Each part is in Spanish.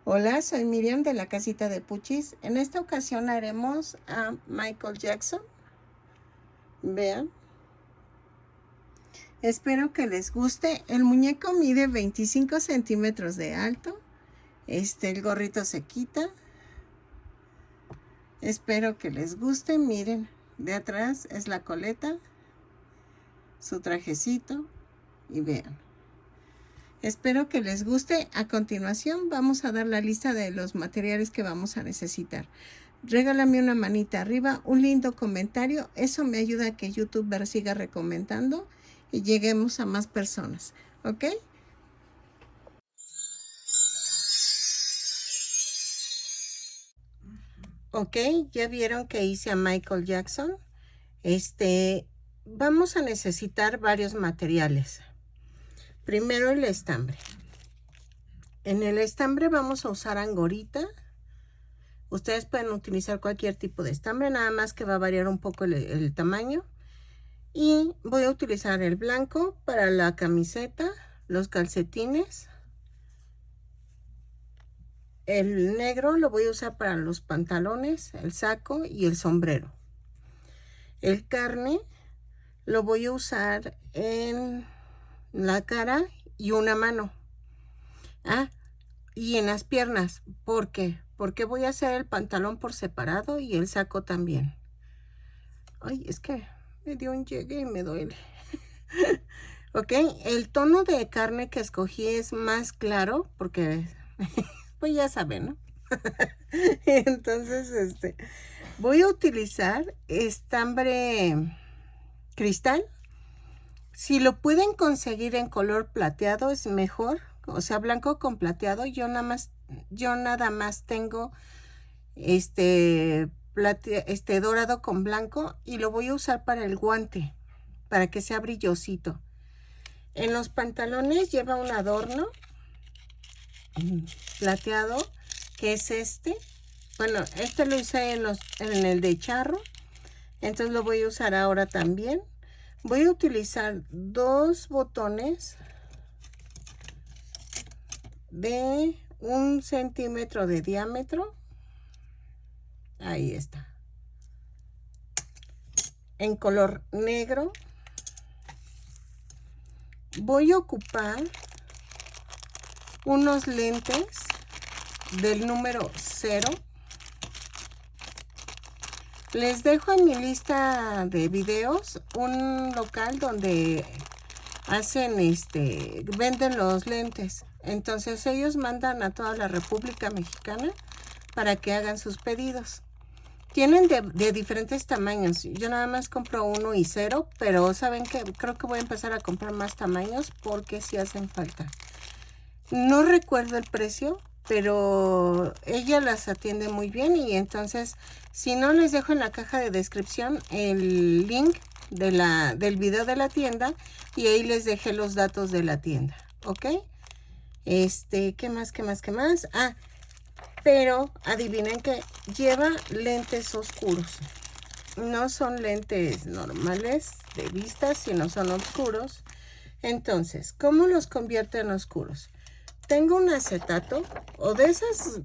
Hola, soy Miriam de la casita de Puchis. En esta ocasión haremos a Michael Jackson. Vean. Espero que les guste. El muñeco mide 25 centímetros de alto. El gorrito se quita. Espero que les guste. Miren, de atrás es la coleta, su trajecito y vean. Espero que les guste. A continuación vamos a dar la lista de los materiales que vamos a necesitar. Regálame una manita arriba, un lindo comentario. Eso me ayuda a que YouTube siga recomendando y lleguemos a más personas. ¿Ok? Ok, ya vieron que hice a Michael Jackson. Vamos a necesitar varios materiales. Primero el estambre. En el estambre vamos a usar angorita. Ustedes pueden utilizar cualquier tipo de estambre, nada más que va a variar un poco el tamaño. Y voy a utilizar el blanco para la camiseta, los calcetines. El negro lo voy a usar para los pantalones, el saco y el sombrero. El carne lo voy a usar en la cara y una mano. Y en las piernas. ¿Por qué? Porque voy a hacer el pantalón por separado y el saco también. Ay, es que me dio un llegue y me duele. Ok, el tono de carne que escogí es más claro porque, pues ya saben, ¿no? Entonces, voy a utilizar estambre cristal. Si lo pueden conseguir en color plateado es mejor, o sea, blanco con plateado. Yo nada más tengo dorado con blanco y lo voy a usar para el guante, para que sea brillosito. En los pantalones lleva un adorno plateado, que es bueno, lo usé en el de charro, entonces lo voy a usar ahora también. Voy a utilizar 2 botones de 1 centímetro de diámetro. Ahí está, en color negro. Voy a ocupar unos lentes del número 0. Les dejo en mi lista de videos un local donde venden los lentes. Entonces ellos mandan a toda la República Mexicana para que hagan sus pedidos. Tienen de diferentes tamaños. Yo nada más compro 1 y 0, pero ¿saben qué? Creo que voy a empezar a comprar más tamaños porque sí hacen falta. No recuerdo el precio, pero ella las atiende muy bien y entonces, si no, les dejo en la caja de descripción el link del video de la tienda y ahí les dejé los datos de la tienda, ¿ok? ¿Qué más? Pero adivinen que lleva lentes oscuros. No son lentes normales de vista, sino son oscuros. Entonces, ¿cómo los convierto en oscuros? Tengo un acetato o de esas,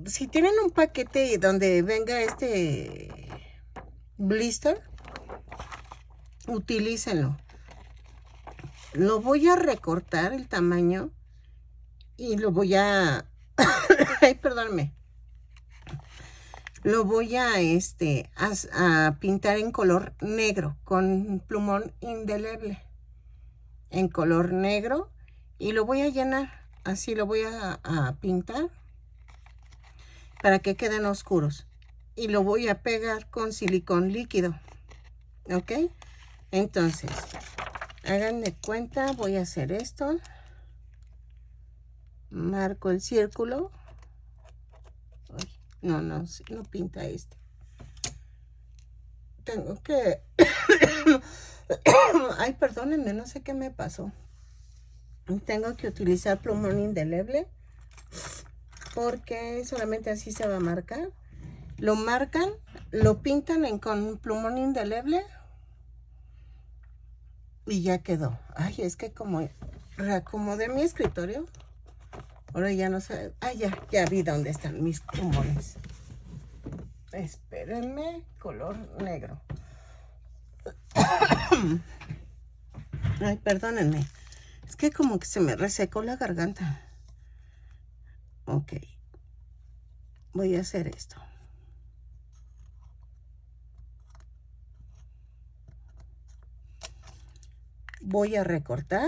si tienen un paquete donde venga blister, utilícenlo. Lo voy a recortar el tamaño y lo voy a ay, perdónme. Lo voy a pintar en color negro con plumón indeleble en color negro y lo voy a llenar. Así lo voy a pintar para que queden oscuros. Y lo voy a pegar con silicón líquido. ¿Ok? Entonces, hagan de cuenta, voy a hacer esto. Marco el círculo. Ay, no pinta Tengo que... Ay, perdónenme, no sé qué me pasó. Tengo que utilizar plumón indeleble porque solamente así se va a marcar. Lo marcan, lo pintan con plumón indeleble y ya quedó. Ay, es que como reacomodé mi escritorio, Ahora ya no sé. Ah, ya vi dónde están mis plumones. Espérenme, color negro. Ay, perdónenme. Es que como que se me resecó la garganta. Ok. Voy a hacer esto. Voy a recortar.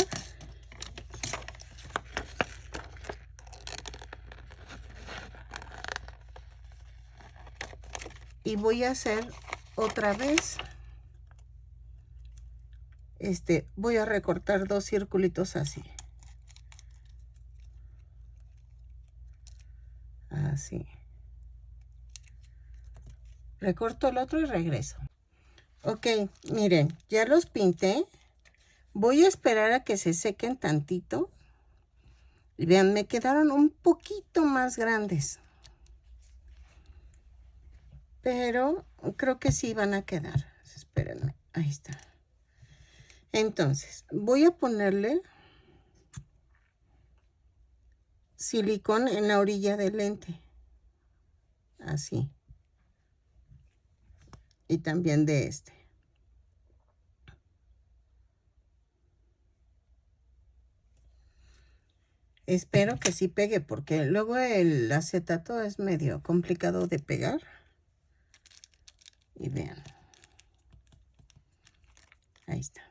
Y voy a hacer otra vez. Voy a recortar 2 circulitos así. Así. Recorto el otro y regreso. Ok, miren, ya los pinté. Voy a esperar a que se sequen tantito. Y vean, me quedaron un poquito más grandes. Pero creo que sí van a quedar. Espérenme, ahí está. Entonces, voy a ponerle silicón en la orilla del lente. Así. Y también de este. Espero que sí pegue, porque luego el acetato es medio complicado de pegar. Y vean. Ahí está.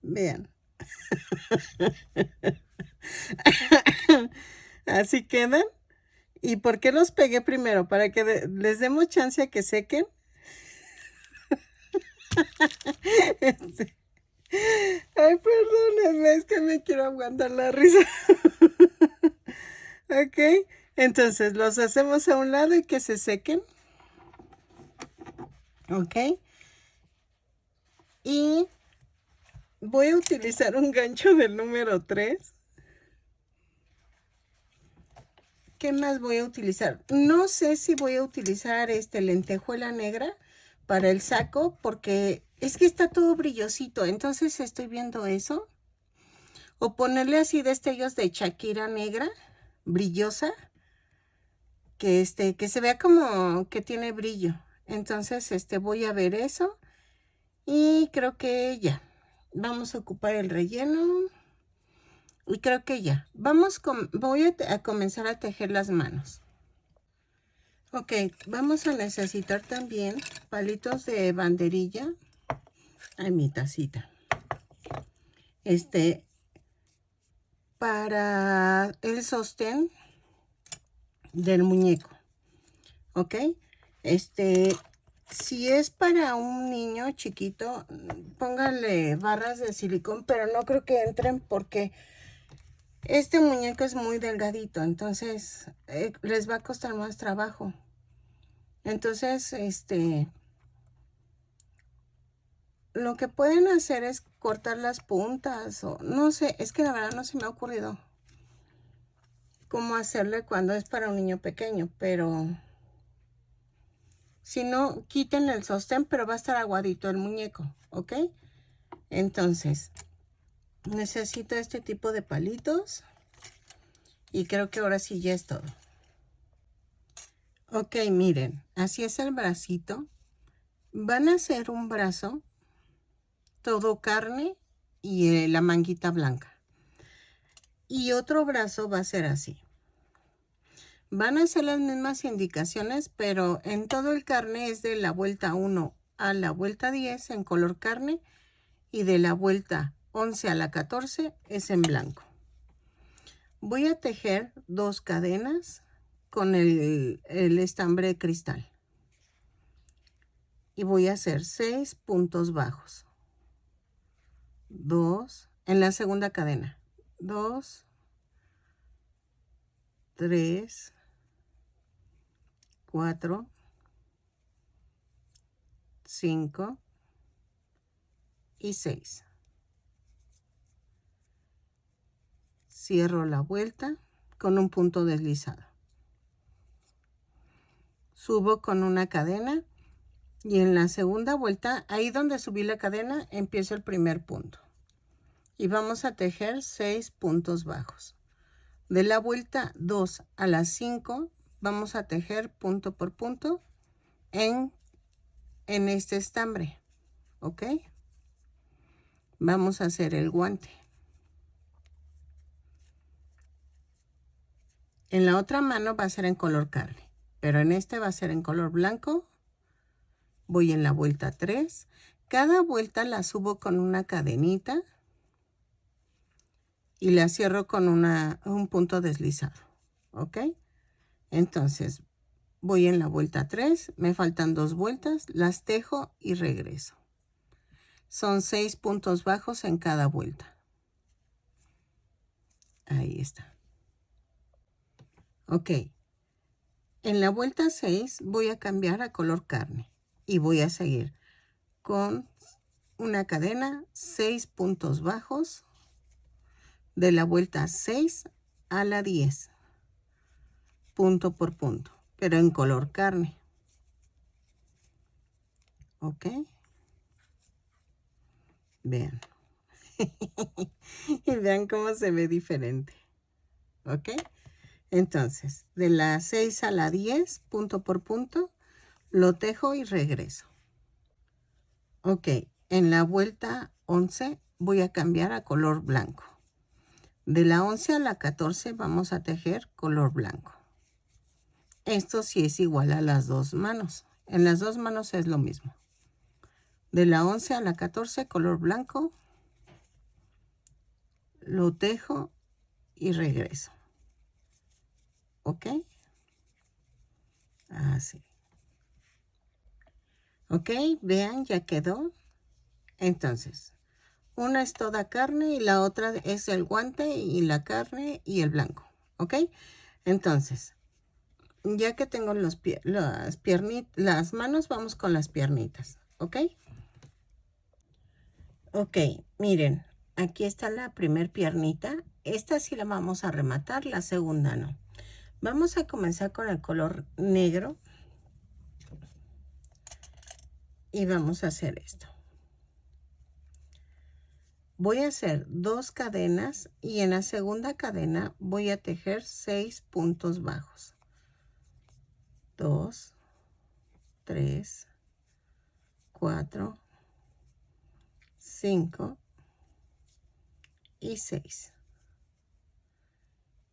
Vean. Así quedan. ¿Y por qué los pegué primero? Para que les demos chance a que sequen. Ay, perdónenme, es que me quiero aguantar la risa. Ok, entonces los hacemos a un lado y que se sequen. Ok. Y voy a utilizar un gancho del número 3. ¿Qué más voy a utilizar? No sé si voy a utilizar lentejuela negra para el saco, porque es que está todo brillosito, entonces estoy viendo eso. O ponerle así destellos de Shakira negra, brillosa, que se vea como que tiene brillo. Entonces, voy a ver eso. Y creo que ya. Vamos a ocupar el relleno. Y creo que ya. Voy a comenzar a tejer las manos. Ok, vamos a necesitar también palitos de banderilla. Ay, mi tacita. Para el sostén del muñeco. Ok, si es para un niño chiquito, póngale barras de silicón, pero no creo que entren porque este muñeco es muy delgadito, entonces les va a costar más trabajo. Entonces, lo que pueden hacer es cortar las puntas o no sé, es que la verdad no se me ha ocurrido cómo hacerle cuando es para un niño pequeño, pero si no, quiten el sostén, pero va a estar aguadito el muñeco, ¿ok? Entonces, necesito este tipo de palitos y creo que ahora sí ya es todo. Ok, miren, así es el bracito. Van a hacer un brazo todo carne y la manguita blanca. Y otro brazo va a ser así. Van a ser las mismas indicaciones, pero en todo el carne es de la vuelta 1 a la vuelta 10 en color carne y de la vuelta 11 a la 14 es en blanco. Voy a tejer 2 cadenas con el estambre de cristal. Y voy a hacer 6 puntos bajos. 2 en la segunda cadena. 2, 3, 4, 5 y 6. Cierro la vuelta con un punto deslizado. Subo con una cadena Y en la segunda vuelta, ahí donde subí la cadena, empiezo el primer punto. Y vamos a tejer 6 puntos bajos. De la vuelta 2 a la 5, vamos a tejer punto por punto en este estambre. ¿Ok? Vamos a hacer el guante. En la otra mano va a ser en color carne, pero en este va a ser en color blanco. Voy en la vuelta 3. Cada vuelta la subo con una cadenita y la cierro con un punto deslizado. ¿Ok? Entonces, voy en la vuelta 3. Me faltan 2 vueltas. Las tejo y regreso. Son 6 puntos bajos en cada vuelta. Ahí está. Ok. En la vuelta 6 voy a cambiar a color carne y voy a seguir con una cadena, 6 puntos bajos de la vuelta 6 a la 10, punto por punto, pero en color carne. ¿Ok? Vean. Y vean cómo se ve diferente. ¿Ok? Entonces, de la 6 a la 10, punto por punto, lo tejo y regreso. Ok, en la vuelta 11 voy a cambiar a color blanco. De la 11 a la 14 vamos a tejer color blanco. Esto sí es igual a las dos manos. En las dos manos es lo mismo. De la 11 a la 14 color blanco. Lo tejo y regreso. ¿Ok? Así. ¿Ok? Vean, ya quedó. Entonces, una es toda carne y la otra es el guante y la carne y el blanco. ¿Ok? Entonces, ya que tengo las manos, vamos con las piernitas. ¿Ok? Ok, miren, aquí está la primer piernita. Esta sí la vamos a rematar, la segunda no. Vamos a comenzar con el color negro. Y vamos a hacer esto. Voy a hacer 2 cadenas y en la segunda cadena voy a tejer 6 puntos bajos. 2, 3, 4, 5 y 6.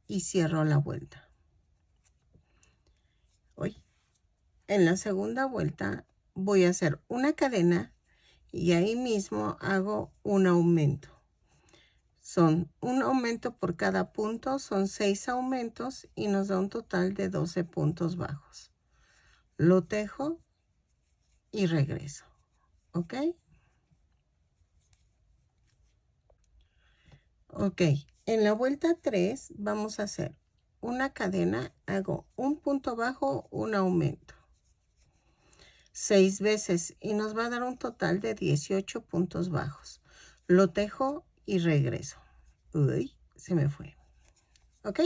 Y cierro la vuelta. Hoy, en la segunda vuelta voy a hacer una cadena y ahí mismo hago un aumento. Son un aumento por cada punto, son 6 aumentos y nos da un total de 12 puntos bajos. Lo tejo y regreso. ¿Ok? Ok. En la vuelta 3 vamos a hacer una cadena, hago un punto bajo, un aumento. 6 veces y nos va a dar un total de 18 puntos bajos. Lo tejo y regreso. Uy, se me fue. ¿Ok?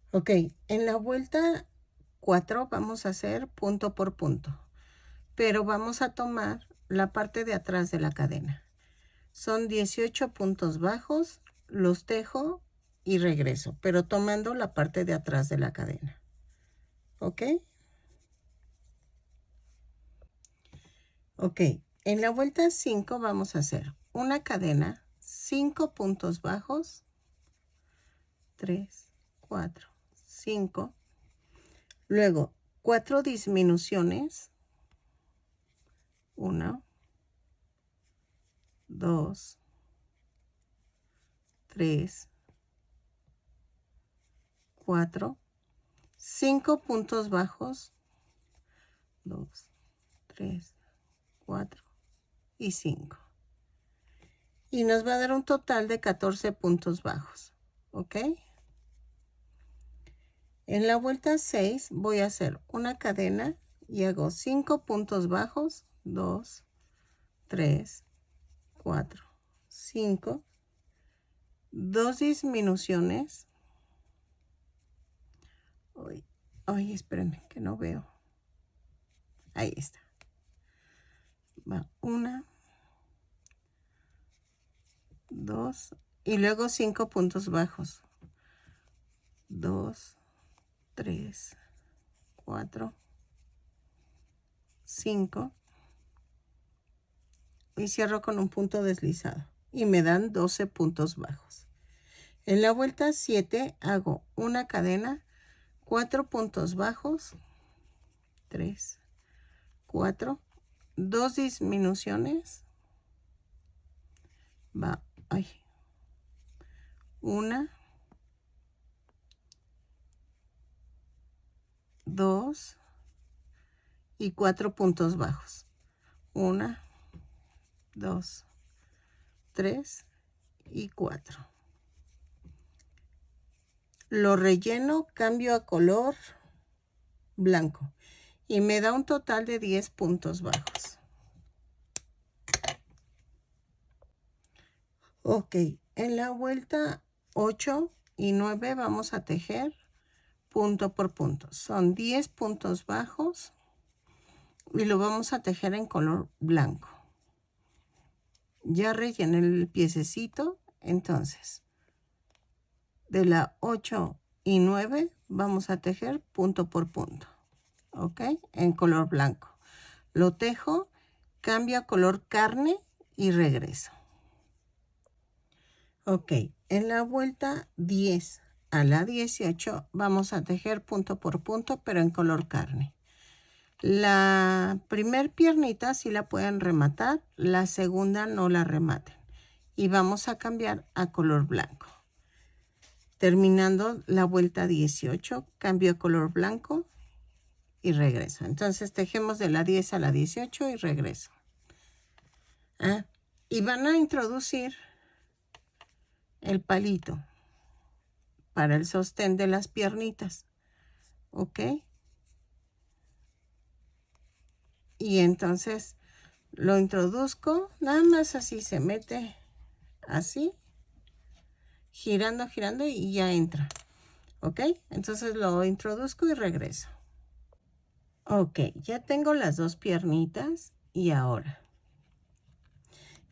Ok, en la vuelta 4 vamos a hacer punto por punto, pero vamos a tomar la parte de atrás de la cadena. Son 18 puntos bajos, los tejo y regreso, pero tomando la parte de atrás de la cadena. ¿Ok? Ok, en la vuelta 5 vamos a hacer una cadena, 5 puntos bajos, 3, 4, 5. Luego 4 disminuciones, 1, 2, 3, 4, 5 puntos bajos, 2, 3, 4 y 5. Y nos va a dar un total de 14 puntos bajos. ¿Ok? En la vuelta 6 voy a hacer una cadena y hago 5 puntos bajos, 2, 3, 4, 5, 2 disminuciones. Ay, espérenme que no veo. Ahí está. Va 1, 2 y luego 5 puntos bajos. 2, 3, 4, 5 y cierro con un punto deslizado y me dan 12 puntos bajos. En la vuelta 7 hago una cadena, 4 puntos bajos, 3, 4, 2 disminuciones, va, ay, 1, 2 y 4 puntos bajos. 1, 2, 3 y 4. Lo relleno, cambio a color blanco y me da un total de 10 puntos bajos. Ok, en la vuelta 8 y 9 vamos a tejer punto por punto. Son 10 puntos bajos y lo vamos a tejer en color blanco. Ya rellené el piececito, entonces de la 8 y 9 vamos a tejer punto por punto, ok, en color blanco. Lo tejo, cambio a color carne y regreso. Ok, en la vuelta 10 a la 18 vamos a tejer punto por punto, pero en color carne. La primer piernita sí la pueden rematar, la segunda no la rematen. Y vamos a cambiar a color blanco. Terminando la vuelta 18, cambio a color blanco y regreso. Entonces tejemos de la 10 a la 18 y regreso. Y van a introducir el palito para el sostén de las piernitas, ¿ok? Y entonces lo introduzco, nada más así se mete, así, girando, girando y ya entra, ¿ok? Entonces lo introduzco y regreso. Ok, ya tengo las dos piernitas y ahora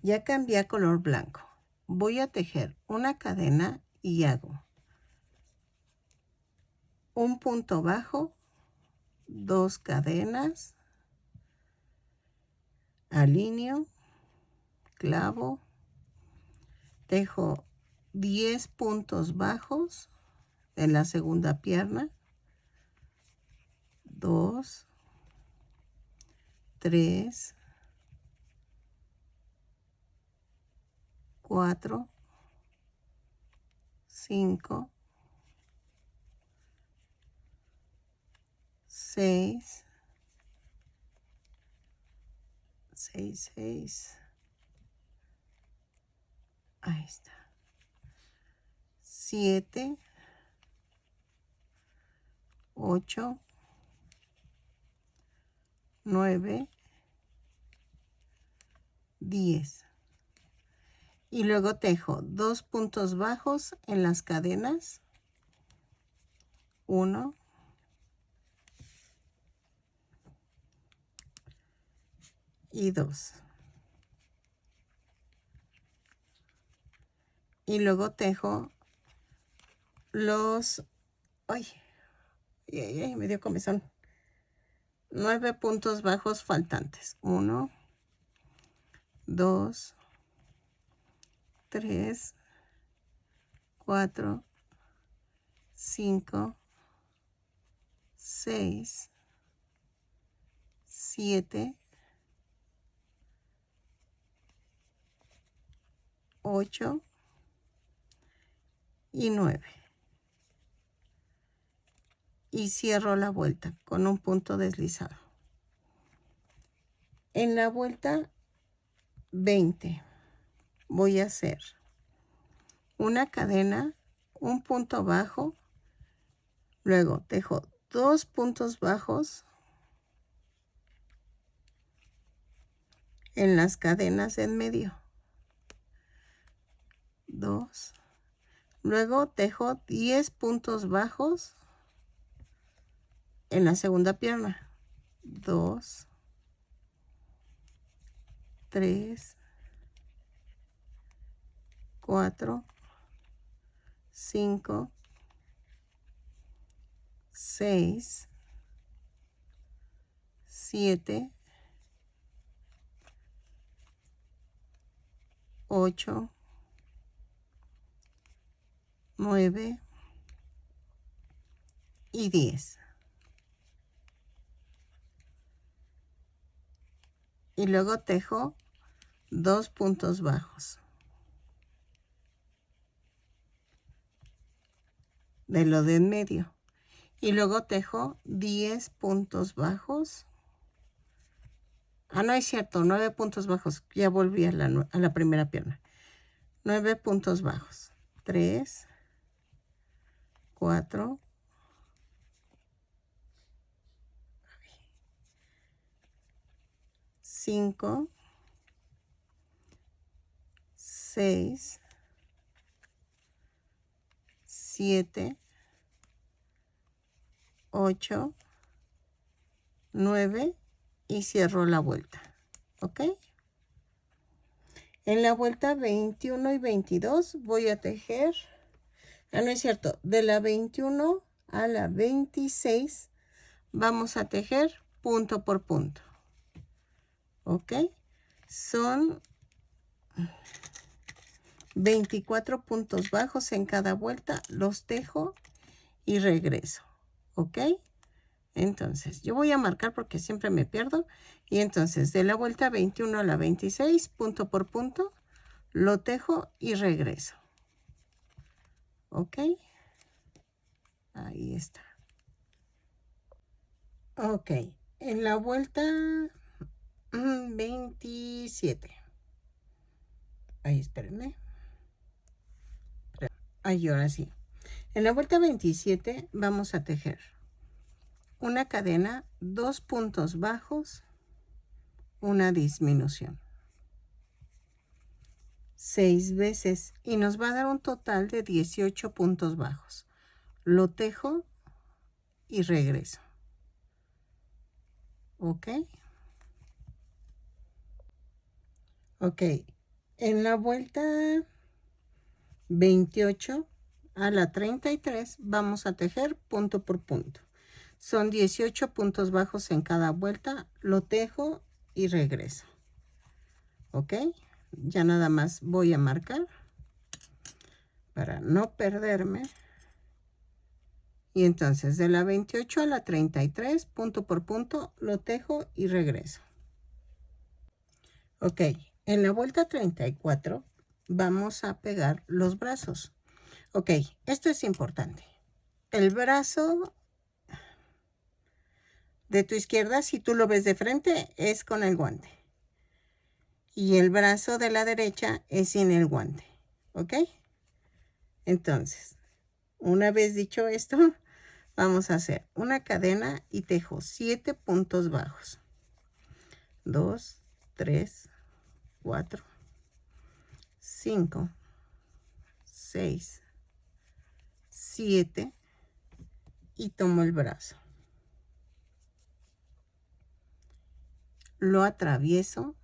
ya cambié a color blanco. Voy a tejer una cadena y hago un punto bajo, 2 cadenas, alineo, clavo, tejo 10 puntos bajos en la segunda pierna, 2, 3, 4, 5, 6, 6, 6, ahí está, 7, 8, 9, 10. Y luego tejo 2 puntos bajos en las cadenas, 1, y 2. Y luego tejo los, ay, me dio comezón, 9 puntos bajos faltantes, 1, 2, 3, 4, 5, 6, 7, 8 y 9. Y cierro la vuelta con un punto deslizado. En la vuelta 20 voy a hacer una cadena, un punto bajo, luego tejo 2 puntos bajos en las cadenas en medio, 2, luego tejo 10 puntos bajos en la segunda pierna, 2, 3, 4, 5, 6, 7, 8, 9 y 10. Y luego tejo 2 puntos bajos de lo de en medio. Y luego tejo 10 puntos bajos. Ah, no es cierto, 9 puntos bajos. Ya volví a la primera pierna. 9 puntos bajos. 3, 4, 5, 6, 7, 8, 9 y cierro la vuelta. ¿Ok? En la vuelta 21 y 22 voy a tejer. Ah, no es cierto. De la 21 a la 26 vamos a tejer punto por punto. ¿Ok? Son 24 puntos bajos en cada vuelta. Los tejo y regreso. ¿Ok? Entonces, yo voy a marcar porque siempre me pierdo. Y entonces, de la vuelta 21 a la 26, punto por punto, lo tejo y regreso. ¿Ok? Ahí está. Ok. En la vuelta 27. Ahí, espérenme. Ahí, ahora sí. En la vuelta 27 vamos a tejer una cadena, 2 puntos bajos, una disminución. 6 veces y nos va a dar un total de 18 puntos bajos. Lo tejo y regreso. ¿Ok? Ok. En la vuelta 28 a la 33 vamos a tejer punto por punto. Son 18 puntos bajos en cada vuelta. Lo tejo y regreso. ¿Ok? Ya nada más voy a marcar para no perderme. Y entonces de la 28 a la 33, punto por punto, lo tejo y regreso. Ok, en la vuelta 34 vamos a pegar los brazos. Ok, esto es importante. El brazo de tu izquierda, si tú lo ves de frente, es con el guante. Y el brazo de la derecha es sin el guante. ¿Ok? Entonces, una vez dicho esto, vamos a hacer una cadena y tejo 7 puntos bajos. 2, 3, 4, 5, 6, 7 y tomo el brazo. Lo atravieso.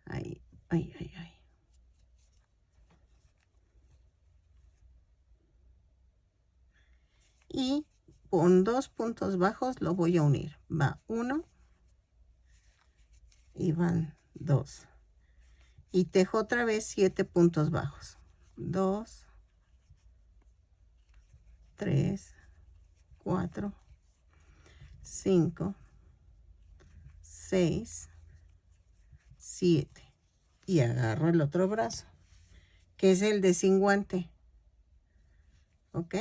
Ahí, ahí, ahí, ahí. Y con 2 puntos bajos lo voy a unir. Va 1 y van 2. Y tejo otra vez 7 puntos bajos. 2, 3, 4, 5, 6, 7. Y agarro el otro brazo, que es el de sin guante. ¿Ok?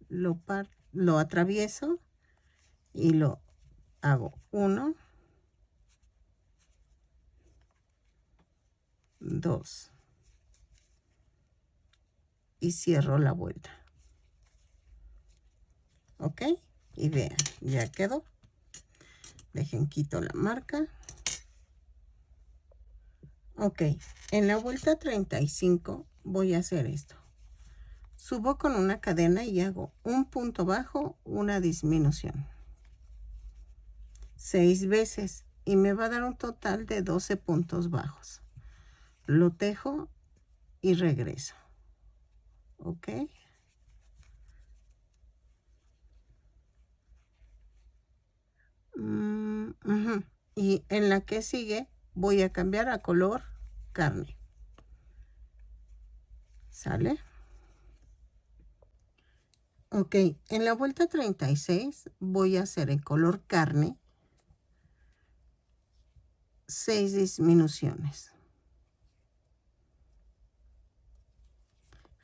Lo atravieso y lo hago 1, 2 y cierro la vuelta. ¿Ok? Y vean, ya quedó. Dejen quito la marca. Ok, en la vuelta 35 voy a hacer esto. Subo con una cadena y hago un punto bajo, una disminución. 6 veces y me va a dar un total de 12 puntos bajos. Lo tejo y regreso. ¿Ok? Y en la que sigue voy a cambiar a color carne. ¿Sale? Ok, en la vuelta 36 voy a hacer en color carne 6 disminuciones.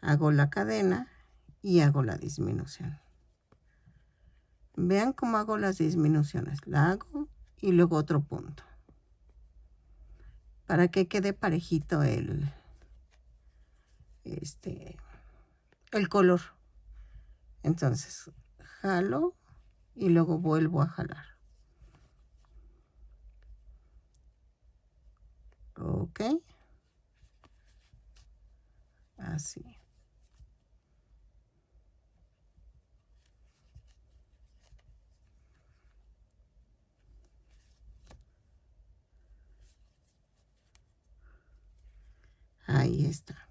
Hago la cadena y hago la disminución. Vean cómo hago las disminuciones. La hago y luego otro punto. Para que quede parejito el color. Entonces, jalo y luego vuelvo a jalar. Ok. Así. Ahí está.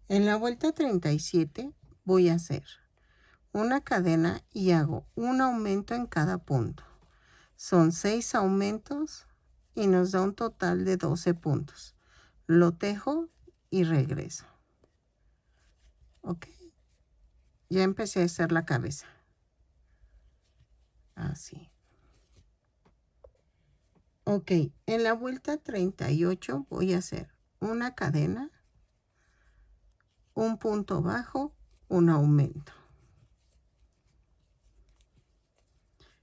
En la vuelta 37 voy a hacer una cadena y hago un aumento en cada punto. Son 6 aumentos y nos da un total de 12 puntos. Lo tejo y regreso. Ok. Ya empecé a hacer la cabeza. Así. Ok. En la vuelta 38 voy a hacer una cadena, un punto bajo, un aumento.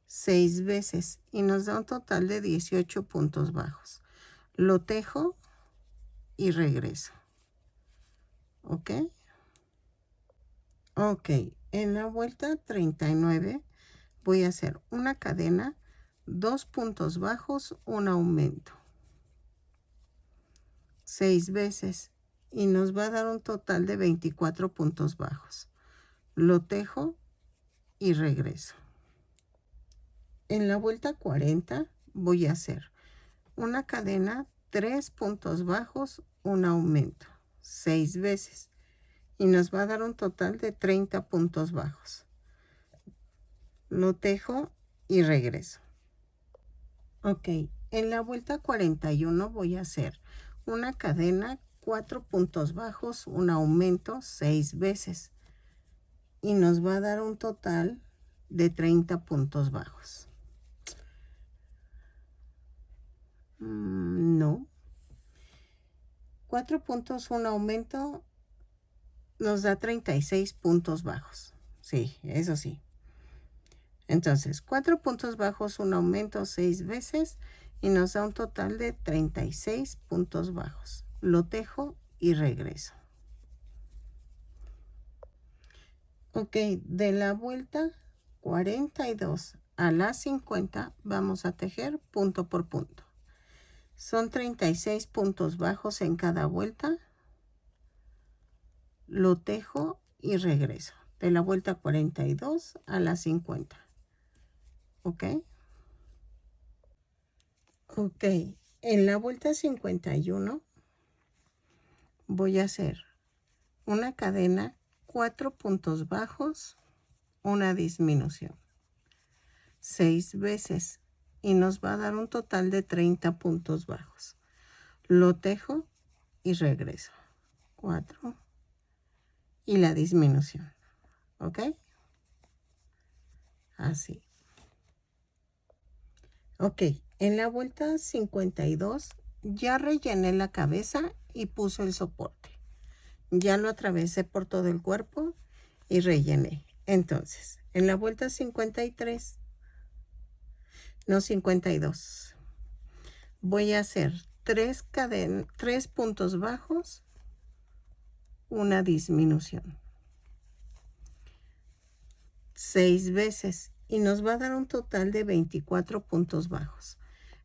6 veces y nos da un total de 18 puntos bajos. Lo tejo y regreso. ¿Ok? Ok, en la vuelta 39 voy a hacer una cadena, 2 puntos bajos, un aumento. 6 veces y nos va a dar un total de 24 puntos bajos. Lo tejo y regreso. En la vuelta 40 voy a hacer una cadena, 3 puntos bajos, un aumento. 6 veces y nos va a dar un total de 30 puntos bajos. Lo tejo y regreso. Ok, en la vuelta 41 voy a hacer una cadena, 4 puntos bajos, un aumento 6 veces y nos va a dar un total de 30 puntos bajos. No. 4 puntos, un aumento nos da 36 puntos bajos. Sí, eso sí. Entonces, 4 puntos bajos, un aumento 6 veces y nos da un total de 36 puntos bajos. Lo tejo y regreso. Ok, de la vuelta 42 a la 50 vamos a tejer punto por punto. Son 36 puntos bajos en cada vuelta. Lo tejo y regreso. De la vuelta 42 a la 50. ¿Ok? Ok, en la vuelta 51 voy a hacer una cadena, 4 puntos bajos, una disminución. 6 veces y nos va a dar un total de 30 puntos bajos. Lo tejo y regreso. 4 y la disminución. ¿Ok? Así. Ok, en la vuelta 52 ya rellené la cabeza y puse el soporte. Ya lo atravesé por todo el cuerpo y rellené. Entonces, en la vuelta 53, no 52, voy a hacer 3 puntos bajos, una disminución. 6 veces y nos va a dar un total de 24 puntos bajos.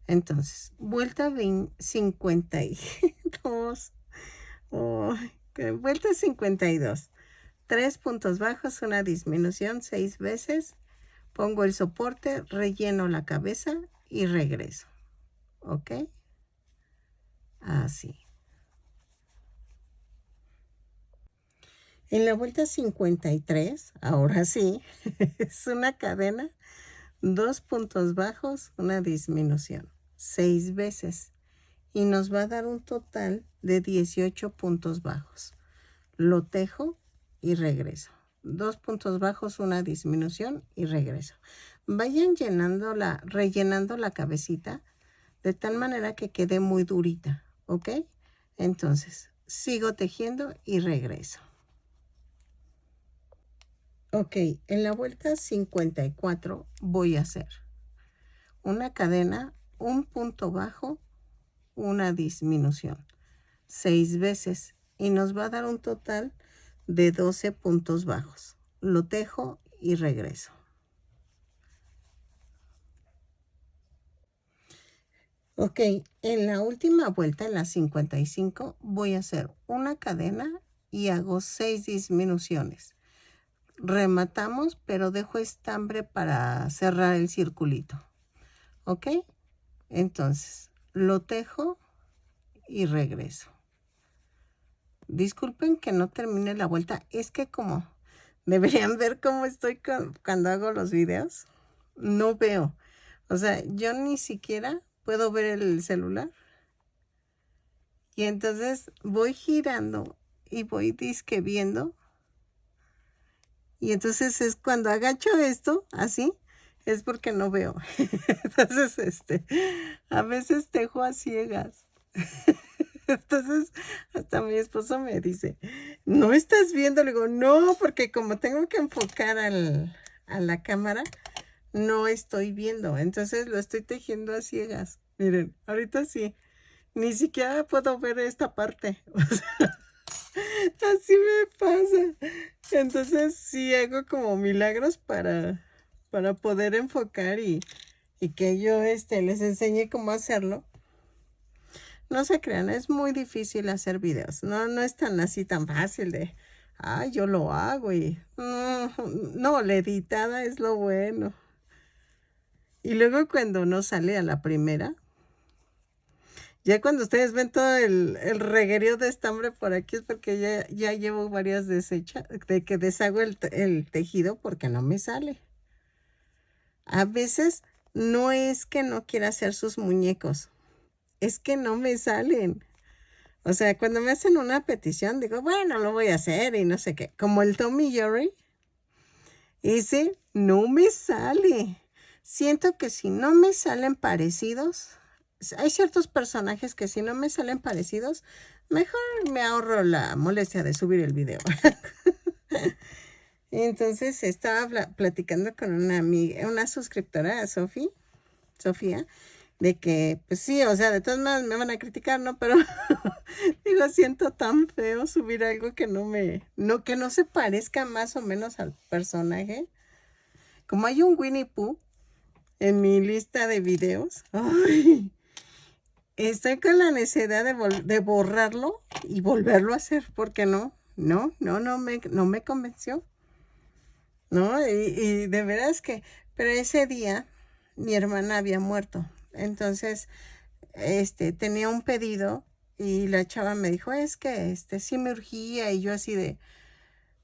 Entonces, vuelta 52. Oh, Vuelta 52. 3 puntos bajos, una disminución 6 veces. Pongo el soporte, relleno la cabeza y regreso. ¿Ok? Así. En la vuelta 53, ahora sí, es una cadena, 2 puntos bajos, una disminución, 6 veces. Y nos va a dar un total de 18 puntos bajos. Lo tejo y regreso. 2 puntos bajos, una disminución y regreso. Vayan rellenando la cabecita de tal manera que quede muy durita, ¿ok? Entonces, sigo tejiendo y regreso. Ok, en la vuelta 54 voy a hacer una cadena, un punto bajo, una disminución, 6 veces y nos va a dar un total de 12 puntos bajos. Lo tejo y regreso. Ok, en la última vuelta, en la 55, voy a hacer una cadena y hago 6 disminuciones. Rematamos, pero dejo estambre para cerrar el circulito. ¿Ok? Entonces, lo tejo y regreso. Disculpen que no termine la vuelta. Es que como deberían ver cómo estoy cuando hago los videos. No veo. O sea, yo ni siquiera puedo ver el celular. Y entonces voy girando y voy disque viendo. Y entonces es cuando agacho esto, así, es porque no veo. Entonces, a veces tejo a ciegas. Entonces, hasta mi esposo me dice, ¿no estás viendo? Le digo, no, porque como tengo que enfocar a la cámara, no estoy viendo. Entonces lo estoy tejiendo a ciegas. Miren, ahorita sí, ni siquiera puedo ver esta parte. O sea, así me pasa. Entonces sí hago como milagros para poder enfocar y que yo les enseñe cómo hacerlo. No se crean, es muy difícil hacer videos. No es tan así tan fácil de, yo lo hago y no, la editada es lo bueno. Y luego cuando no sale a la primera, ya cuando ustedes ven todo el reguerío de estambre por aquí es porque ya llevo varias deshechas, de que deshago el tejido porque no me sale. A veces no es que no quiera hacer sus muñecos, es que no me salen. O sea, cuando me hacen una petición, digo, bueno, lo voy a hacer y no sé qué. Como el Tommy Jerry, ese no me sale. Siento que si no me salen parecidos, hay ciertos personajes que si no me salen parecidos, mejor me ahorro la molestia de subir el video. Entonces estaba platicando con una amiga, una suscriptora, Sofía, de que, pues sí, o sea, de todas maneras me van a criticar, ¿no? Pero digo, siento tan feo subir algo que que no se parezca más o menos al personaje. Como hay un Winnie Pooh en mi lista de videos, ¡ay! Estoy con la necesidad de borrarlo y volverlo a hacer, porque no me convenció. ¿No? Y de veras que, pero ese día mi hermana había muerto. Entonces, tenía un pedido y la chava me dijo, es que sí me urgía y yo así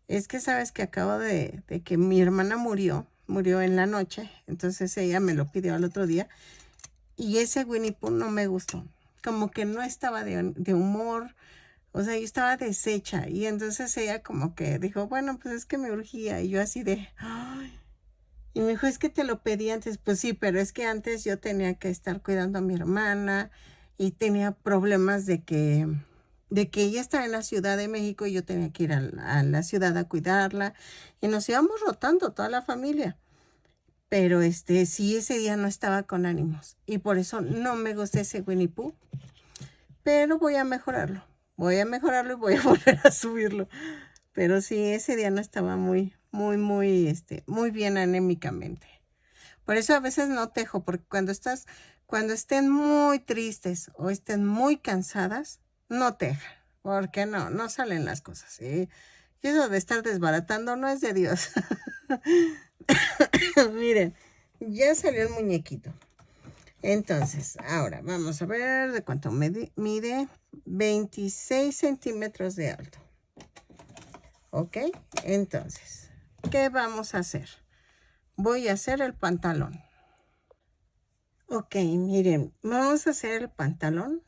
es que sabes que acabo de que mi hermana murió en la noche, entonces ella me lo pidió al otro día y ese Winnie Pooh no me gustó, como que no estaba de humor, o sea, yo estaba deshecha y entonces ella como que dijo, bueno, pues es que me urgía y yo así ay. Y me dijo, es que te lo pedí antes. Pues sí, pero es que antes yo tenía que estar cuidando a mi hermana y tenía problemas de que ella estaba en la Ciudad de México y yo tenía que ir a la ciudad a cuidarla. Y nos íbamos rotando toda la familia. Pero sí, ese día no estaba con ánimos. Y por eso no me gustó ese Winnie Pooh. Pero voy a mejorarlo. Voy a mejorarlo y voy a volver a subirlo. Pero sí, ese día no estaba muy bien anémicamente. Por eso a veces no tejo, porque cuando estén muy tristes o estén muy cansadas, no tejan. porque no salen las cosas, ¿sí? Y eso de estar desbaratando no es de Dios. Miren, ya salió el muñequito. Entonces, ahora vamos a ver de cuánto mide. 26 centímetros de alto. ¿Ok? Entonces, ¿qué vamos a hacer? Voy a hacer el pantalón. Ok, miren, vamos a hacer el pantalón.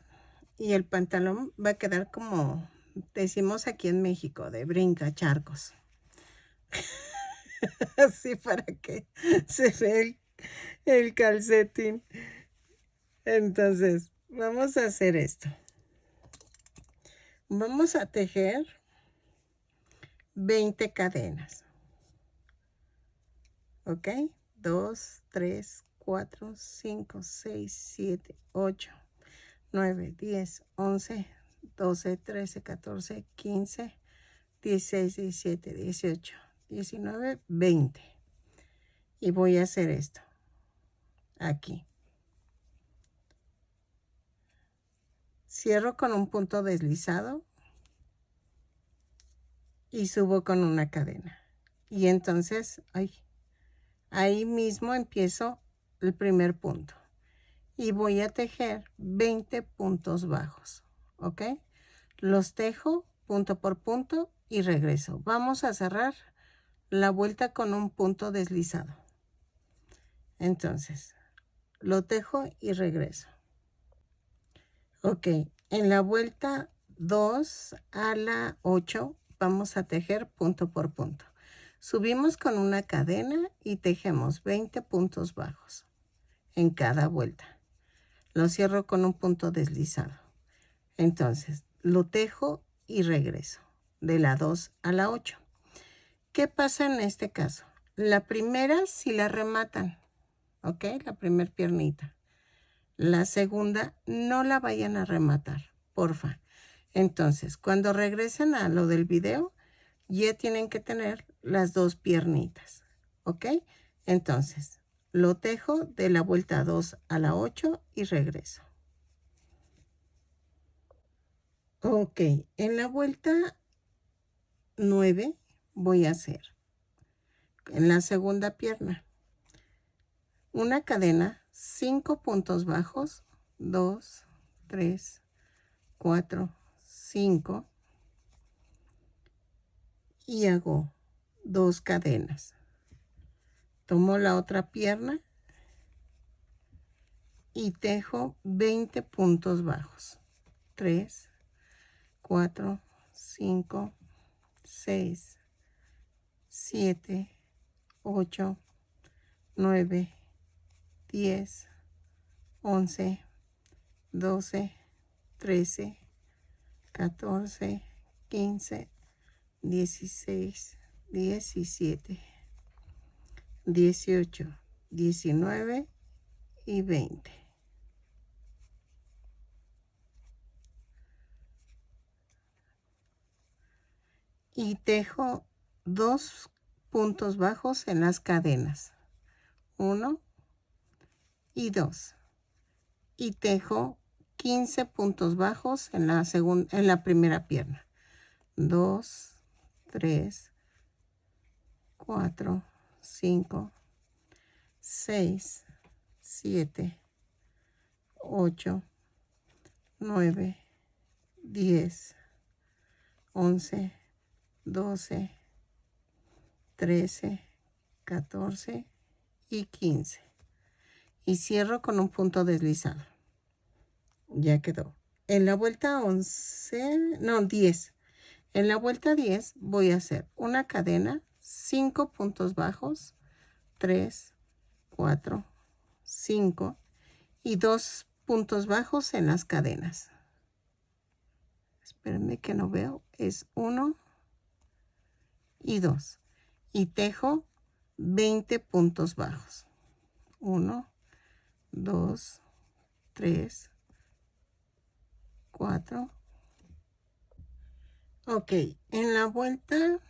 Y el pantalón va a quedar como decimos aquí en México, de brinca charcos. Así para que se vea el calcetín. Entonces, vamos a hacer esto. Vamos a tejer 20 cadenas. ¿Ok? 2, 3, 4, 5, 6, 7, 8, 9, 10, 11, 12, 13, 14, 15, 16, 17, 18, 19, 20. Y voy a hacer esto. Aquí. Cierro con un punto deslizado y subo con una cadena. Y entonces, ahí mismo empiezo el primer punto. Y voy a tejer 20 puntos bajos. ¿Ok? Los tejo punto por punto y regreso. Vamos a cerrar la vuelta con un punto deslizado. Entonces, lo tejo y regreso. Ok, en la vuelta 2 a la 8 vamos a tejer punto por punto. Subimos con una cadena y tejemos 20 puntos bajos en cada vuelta. Lo cierro con un punto deslizado. Entonces, lo tejo y regreso de la 2 a la 8. ¿Qué pasa en este caso? La primera si la rematan, ¿ok? La primera piernita. La segunda no la vayan a rematar, porfa. Entonces, cuando regresen a lo del video, ya tienen que tener las dos piernitas, ¿ok? Entonces, lo tejo de la vuelta 2 a la 8 y regreso. Ok, en la vuelta 9 voy a hacer, en la segunda pierna, una cadena, 5 puntos bajos, 2, 3, 4, 5 y hago 2 cadenas. Tomo la otra pierna y tejo 20 puntos bajos. 3, 4, 5, 6, 7, 8, 9, 10, 11, 12, 13, 14, 15, 16, 17, 18, 19 y 20. Y tejo 2 puntos bajos en las cadenas. 1 y 2. Y tejo 15 puntos bajos en la primera pierna. 2, 3, 4, 5, 6, 7, 8, 9, 10, 11, 12, 13, 14 y 15. Y cierro con un punto deslizado. Ya quedó. En la vuelta 10. En la vuelta 10 voy a hacer una cadena, 5 puntos bajos, 3, 4, 5 y 2 puntos bajos en las cadenas. Espérenme que no veo. Es 1 y 2. Y tejo 20 puntos bajos. 1, 2, 3, 4. Ok, en la vuelta...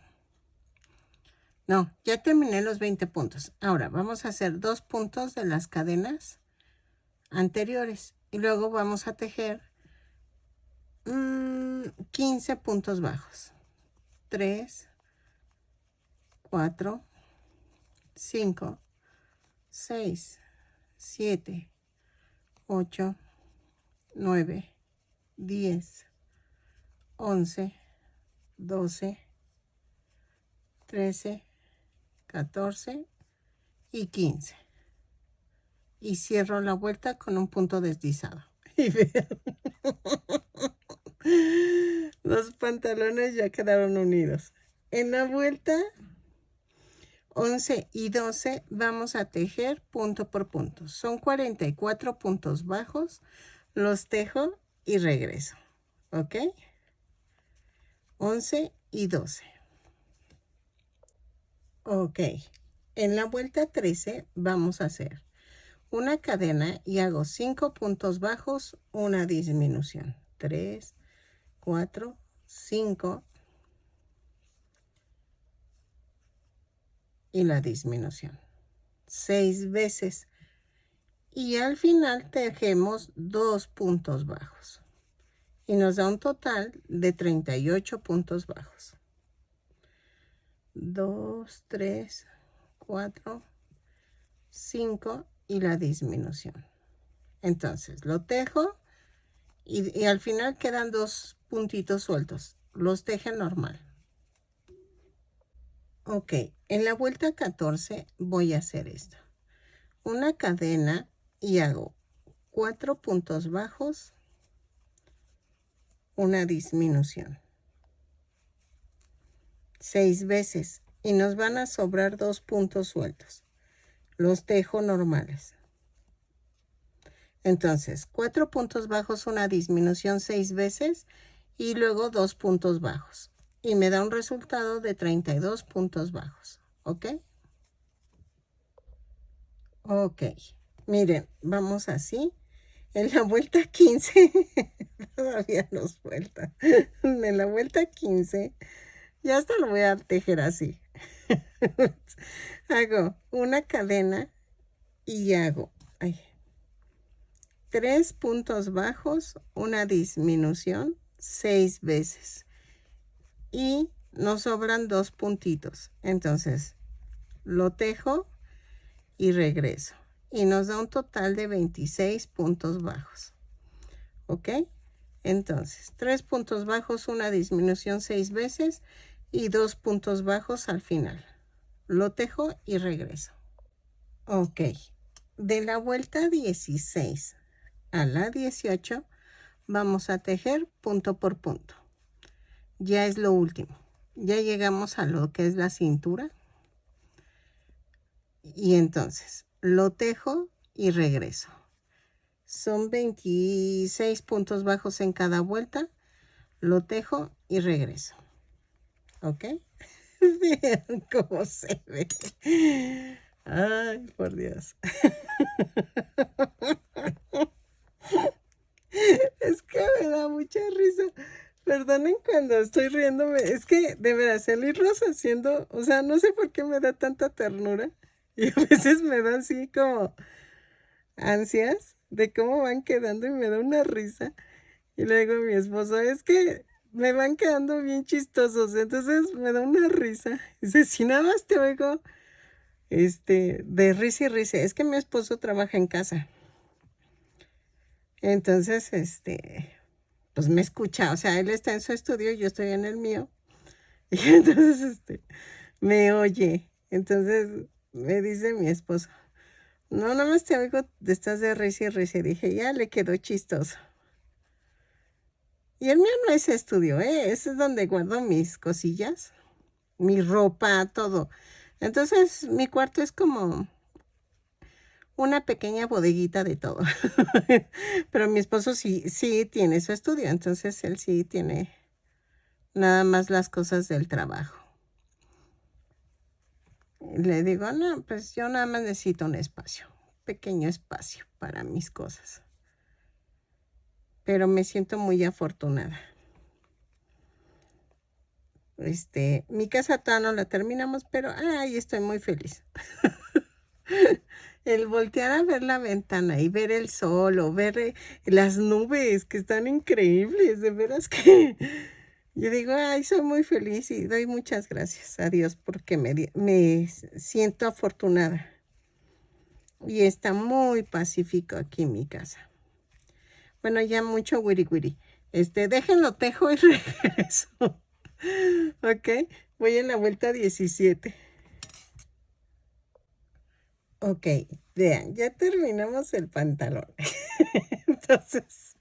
No, ya terminé los 20 puntos. Ahora vamos a hacer 2 puntos de las cadenas anteriores. Y luego vamos a tejer 15 puntos bajos. 3, 4, 5, 6, 7, 8, 9, 10, 11, 12, 13, 14 y 15. Y cierro la vuelta con un punto deslizado. Y vean, los pantalones ya quedaron unidos. En la vuelta 11 y 12 vamos a tejer punto por punto. Son 44 puntos bajos. Los tejo y regreso. ¿Ok? 11 y 12. Ok. En la vuelta 13 vamos a hacer una cadena y hago 5 puntos bajos, una disminución. 3, 4, 5 y la disminución. 6 veces. Y al final tejemos 2 puntos bajos. Y nos da un total de 38 puntos bajos. 2, 3, 4, 5 y la disminución. Entonces lo tejo y al final quedan 2 puntitos sueltos. Los teje normal. Ok, en la vuelta 14 voy a hacer esto. Una cadena y hago 4 puntos bajos, una disminución. 6 veces y nos van a sobrar 2 puntos sueltos. Los tejo normales. Entonces, 4 puntos bajos, una disminución 6 veces y luego 2 puntos bajos. Y me da un resultado de 32 puntos bajos. ¿Ok? Ok. Miren, vamos así. En la vuelta 15, todavía nos falta. En la vuelta 15, ya hasta lo voy a tejer así. Hago una cadena y hago 3 puntos bajos, una disminución 6 veces. Y nos sobran 2 puntitos. Entonces, lo tejo y regreso. Y nos da un total de 26 puntos bajos. ¿Ok? Entonces, 3 puntos bajos, una disminución 6 veces y 2 puntos bajos al final. Lo tejo y regreso. Ok. De la vuelta 16 a la 18 vamos a tejer punto por punto. Ya es lo último. Ya llegamos a lo que es la cintura. Y entonces lo tejo y regreso. Son 26 puntos bajos en cada vuelta. Lo tejo y regreso. ¿Ok? Vean cómo se ve. Ay, por Dios. Es que me da mucha risa. Perdonen cuando estoy riéndome. Es que de veras el irlos haciendo, o sea, no sé por qué me da tanta ternura. Y a veces me da así como ansias de cómo van quedando y me da una risa. Y le digo a mi esposo, es que me van quedando bien chistosos. Entonces me da una risa. Dice, si nada más te oigo de risa y risa. Es que mi esposo trabaja en casa. Entonces, pues me escucha. O sea, él está en su estudio, yo estoy en el mío. Y entonces, me oye. Entonces me dice mi esposo, no, nada más te oigo, estás de risa y risa. Y dije, ya le quedó chistoso. Y el mío no es estudio, ¿eh? Ese es donde guardo mis cosillas, mi ropa, todo. Entonces, mi cuarto es como una pequeña bodeguita de todo. Pero mi esposo sí tiene su estudio, entonces él sí tiene nada más las cosas del trabajo. Y le digo, no, pues yo nada más necesito un espacio, pequeño espacio para mis cosas. Pero me siento muy afortunada. Mi casa todavía no la terminamos, pero ay, estoy muy feliz. el voltear a ver la ventana y ver el sol o ver las nubes que están increíbles, de veras que yo digo, ay, soy muy feliz y doy muchas gracias a Dios porque me siento afortunada y está muy pacífico aquí en mi casa. Bueno, ya mucho wiri wiri. Déjenlo tejo y regreso. Ok, voy en la vuelta 17. Ok, vean, ya terminamos el pantalón. Entonces,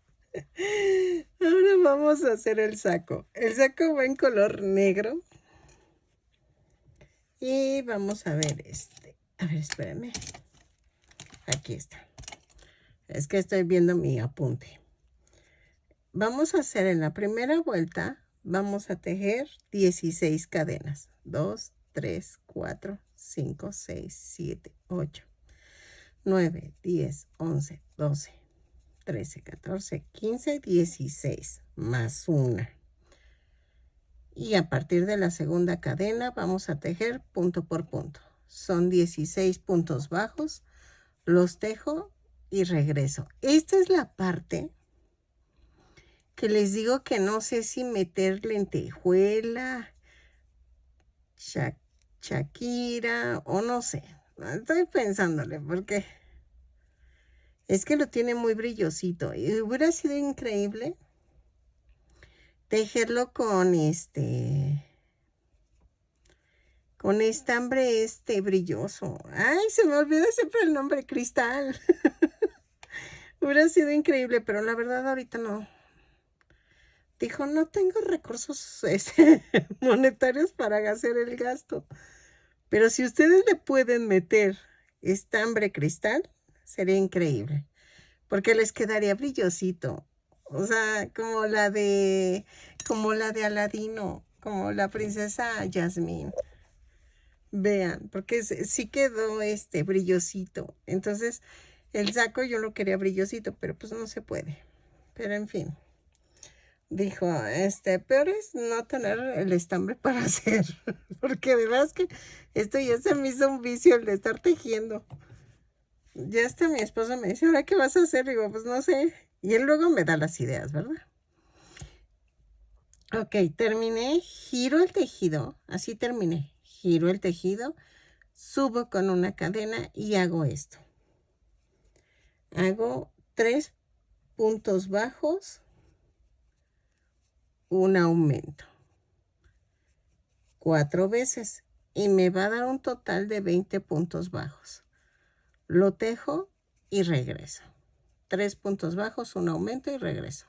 ahora vamos a hacer el saco. El saco va en color negro. Y vamos a ver A ver, espérenme. Aquí está. Es que estoy viendo mi apunte. Vamos a hacer en la primera vuelta, vamos a tejer 16 cadenas. 2, 3, 4, 5, 6, 7, 8, 9, 10, 11, 12, 13, 14, 15, 16, más una. Y a partir de la segunda cadena vamos a tejer punto por punto. Son 16 puntos bajos, los tejo y regreso. Esta es la parte que les digo que no sé si meter lentejuela, Shakira o no sé. Estoy pensándole porque es que lo tiene muy brillosito. Y hubiera sido increíble tejerlo con con estambre brilloso. Ay, se me olvida siempre el nombre, cristal. Hubiera sido increíble, pero la verdad ahorita no. Dijo, no tengo recursos monetarios para hacer el gasto. Pero si ustedes le pueden meter estambre cristal, sería increíble. Porque les quedaría brillosito. O sea, como la de Aladino, como la princesa Jasmine. Vean, porque sí quedó brillosito. Entonces, el saco yo lo quería brillosito, pero pues no se puede. Pero en fin. Dijo, peor es no tener el estambre para hacer. Porque de verdad es que esto ya se me hizo un vicio el de estar tejiendo. Ya hasta mi esposo me dice, ¿ahora qué vas a hacer? Digo, pues no sé. Y él luego me da las ideas, ¿verdad? Ok, terminé, giro el tejido, así terminé. Giro el tejido, subo con una cadena y hago esto. Hago 3 puntos bajos, un aumento. 4 veces y me va a dar un total de 20 puntos bajos. Lo tejo y regreso. 3 puntos bajos, un aumento y regreso.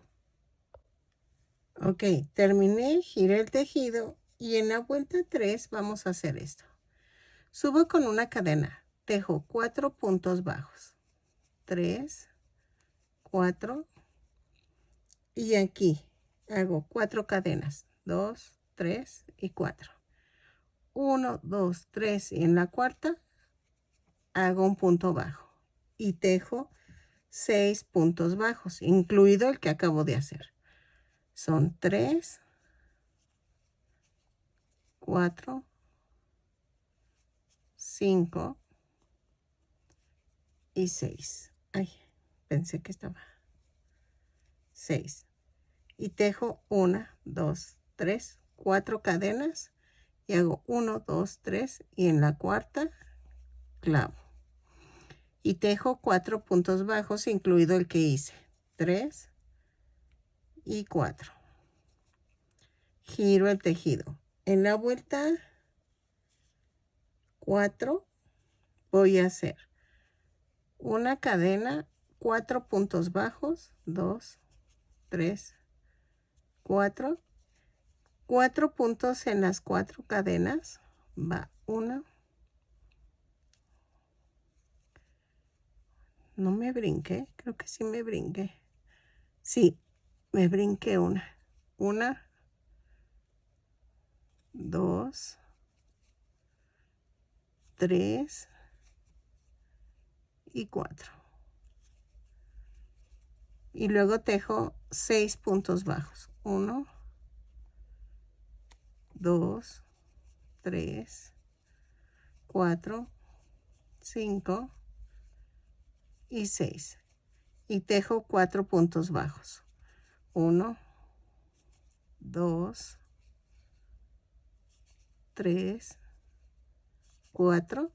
Ok, terminé, giré el tejido y en la vuelta 3 vamos a hacer esto. Subo con una cadena, tejo 4 puntos bajos. 3, 4 y aquí hago 4 cadenas. 2, 3 y 4. 1, 2, 3 y en la cuarta hago un punto bajo y tejo 6 puntos bajos, incluido el que acabo de hacer. Son 3, 4, 5 y 6. Ay, pensé que estaba 6. Y tejo 1, 2, 3, 4 cadenas y hago 1, 2, 3 y en la cuarta clavo. Y tejo 4 puntos bajos, incluido el que hice. 3 y 4. Giro el tejido. En la vuelta 4 voy a hacer una cadena, 4 puntos bajos, 2, 3, 4. 4 puntos en las 4 cadenas. Va 1. No me brinqué, creo que sí me brinqué. Sí, me brinqué una. 1, 2, 3 y 4. Y luego tejo 6 puntos bajos. 1, 2, 3, 4, 5 y 6. Y tejo 4 puntos bajos. 1, 2, 3, 4.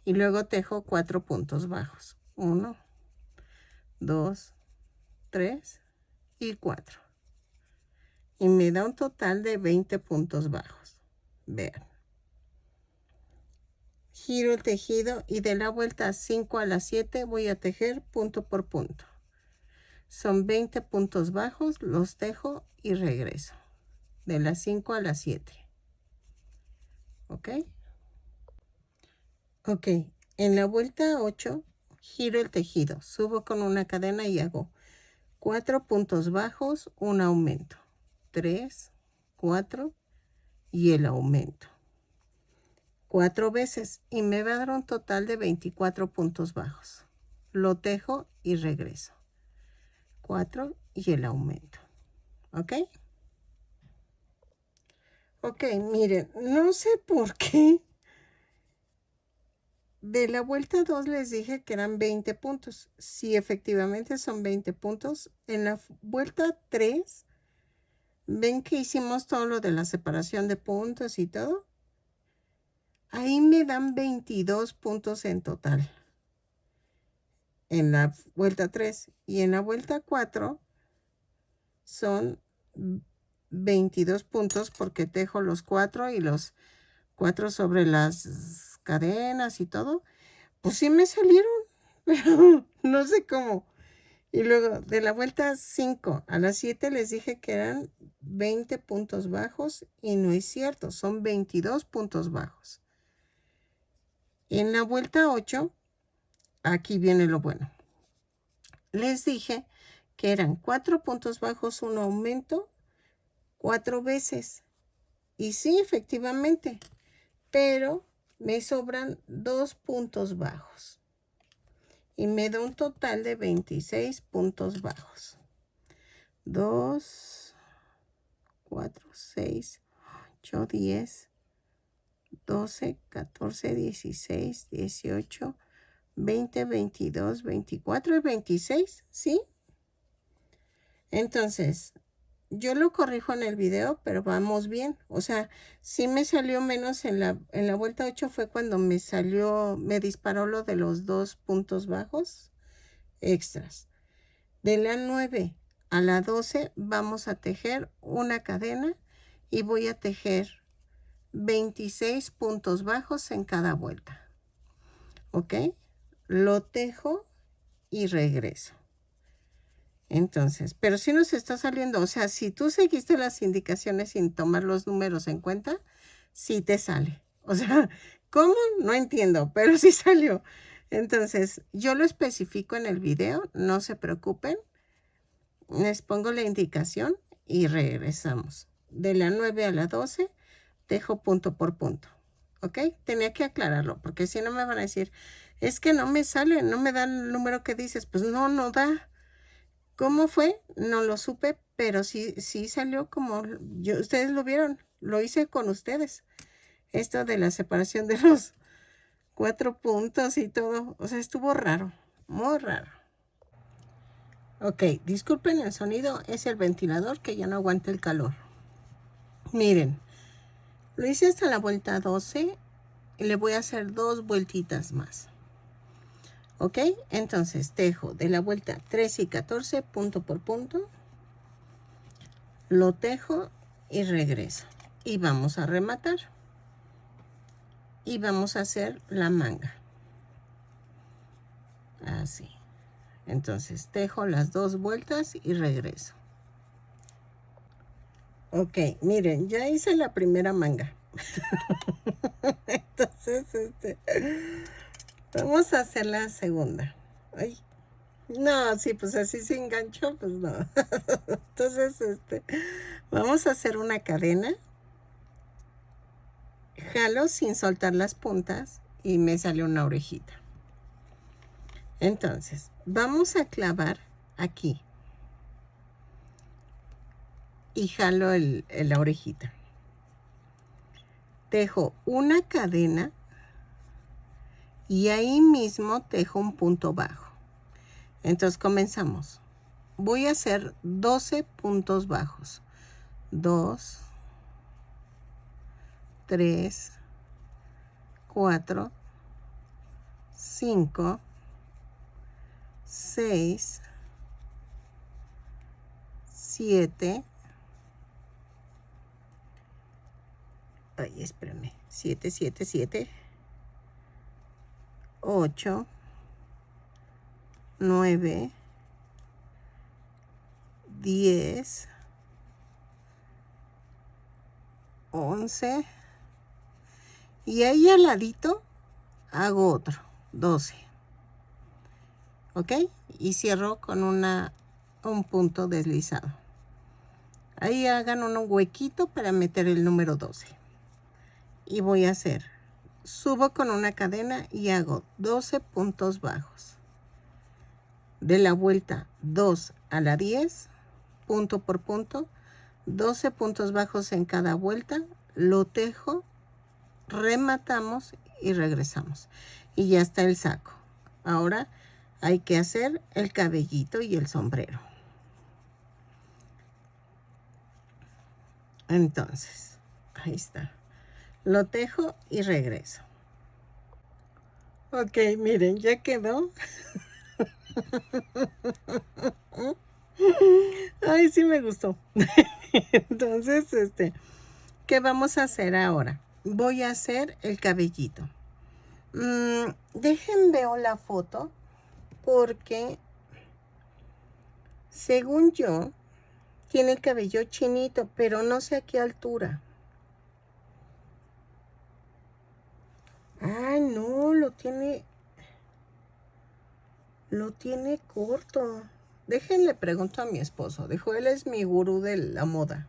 Y luego tejo 4 puntos bajos. 1, 2, 3 y 4. Y me da un total de 20 puntos bajos. Vean. Giro el tejido y de la vuelta 5 a la 7 voy a tejer punto por punto. Son 20 puntos bajos, los tejo y regreso. De las 5 a las 7. ¿Ok? Ok. En la vuelta 8, giro el tejido, subo con una cadena y hago 4 puntos bajos, un aumento. 3, 4 y el aumento. 4 veces y me va a dar un total de 24 puntos bajos. Lo tejo y regreso. 4 y el aumento. ¿Ok? Ok, miren, no sé por qué. De la vuelta 2 les dije que eran 20 puntos. Sí, efectivamente son 20 puntos. En la vuelta 3, ¿ven que hicimos todo lo de la separación de puntos y todo? Ahí me dan 22 puntos en total. En la vuelta 3 y en la vuelta 4 son 22 puntos porque tejo los 4 y los 4 sobre las cadenas y todo. Pues sí me salieron, pero no sé cómo. Y luego de la vuelta 5 a las 7 les dije que eran 20 puntos bajos y no es cierto, son 22 puntos bajos. En la vuelta 8, aquí viene lo bueno. Les dije que eran 4 puntos bajos, un aumento, 4 veces. Y sí, efectivamente, pero me sobran 2 puntos bajos. Y me da un total de 26 puntos bajos. 2, 4, 6, 8, 10, 12, 14, 16, 18, 20, 22, 24 y 26, ¿sí? Entonces, yo lo corrijo en el video, pero vamos bien. O sea, sí me salió menos en la vuelta 8 fue cuando me disparó lo de los 2 puntos bajos extras. De la 9 a la 12 vamos a tejer una cadena y voy a tejer 26 puntos bajos en cada vuelta. ¿Ok? Lo tejo y regreso. Entonces, pero si nos está saliendo, o sea, si tú seguiste las indicaciones sin tomar los números en cuenta, sí te sale. O sea, ¿cómo? No entiendo, pero sí salió. Entonces, yo lo especifico en el video, no se preocupen. Les pongo la indicación y regresamos. De la 9 a la 12, tejo punto por punto. ¿Ok? Tenía que aclararlo, porque si no me van a decir, es que no me sale, no me da el número que dices. Pues no, no da. ¿Cómo fue? No lo supe, pero sí salió como ustedes lo vieron. Lo hice con ustedes. Esto de la separación de los 4 puntos y todo. O sea, estuvo raro. Muy raro. Ok, disculpen el sonido. Es el ventilador que ya no aguanta el calor. Miren. Lo hice hasta la vuelta 12. Y le voy a hacer 2 vueltitas más. ¿Ok? Entonces tejo de la vuelta 13 y 14 punto por punto. Lo tejo y regreso. Y vamos a rematar. Y vamos a hacer la manga. Así. Entonces tejo las 2 vueltas y regreso. Ok, miren, ya hice la primera manga. Entonces, vamos a hacer la segunda. Ay. No, sí, pues así se enganchó, pues no. Entonces, vamos a hacer una cadena. Jalo sin soltar las puntas y me sale una orejita. Entonces, vamos a clavar aquí. Y jalo la orejita. Tejo una cadena y ahí mismo tejo un punto bajo. Entonces comenzamos. Voy a hacer 12 puntos bajos. 2, 3, 4, 5, 6, 7. Ay, espérame. 7, 7, 7. 8, 9, 10, 11. Y ahí al ladito hago otro, 12. ¿Ok? Y cierro con un punto deslizado. Ahí hagan un huequito para meter el número 12. Y voy a hacer, subo con una cadena y hago 12 puntos bajos. De la vuelta 2 a la 10, punto por punto, 12 puntos bajos en cada vuelta, lo tejo, rematamos y regresamos. Y ya está el saco. Ahora hay que hacer el cabellito y el sombrero. Entonces, ahí está. Lo tejo y regreso. Ok, miren, ya quedó. Ay, sí me gustó. Entonces, ¿qué vamos a hacer ahora? Voy a hacer el cabellito. Dejen veo la foto porque según yo tiene el cabello chinito, pero no sé a qué altura. Ay, no, lo tiene corto. Déjenle pregunto a mi esposo. Dijo, él es mi gurú de la moda.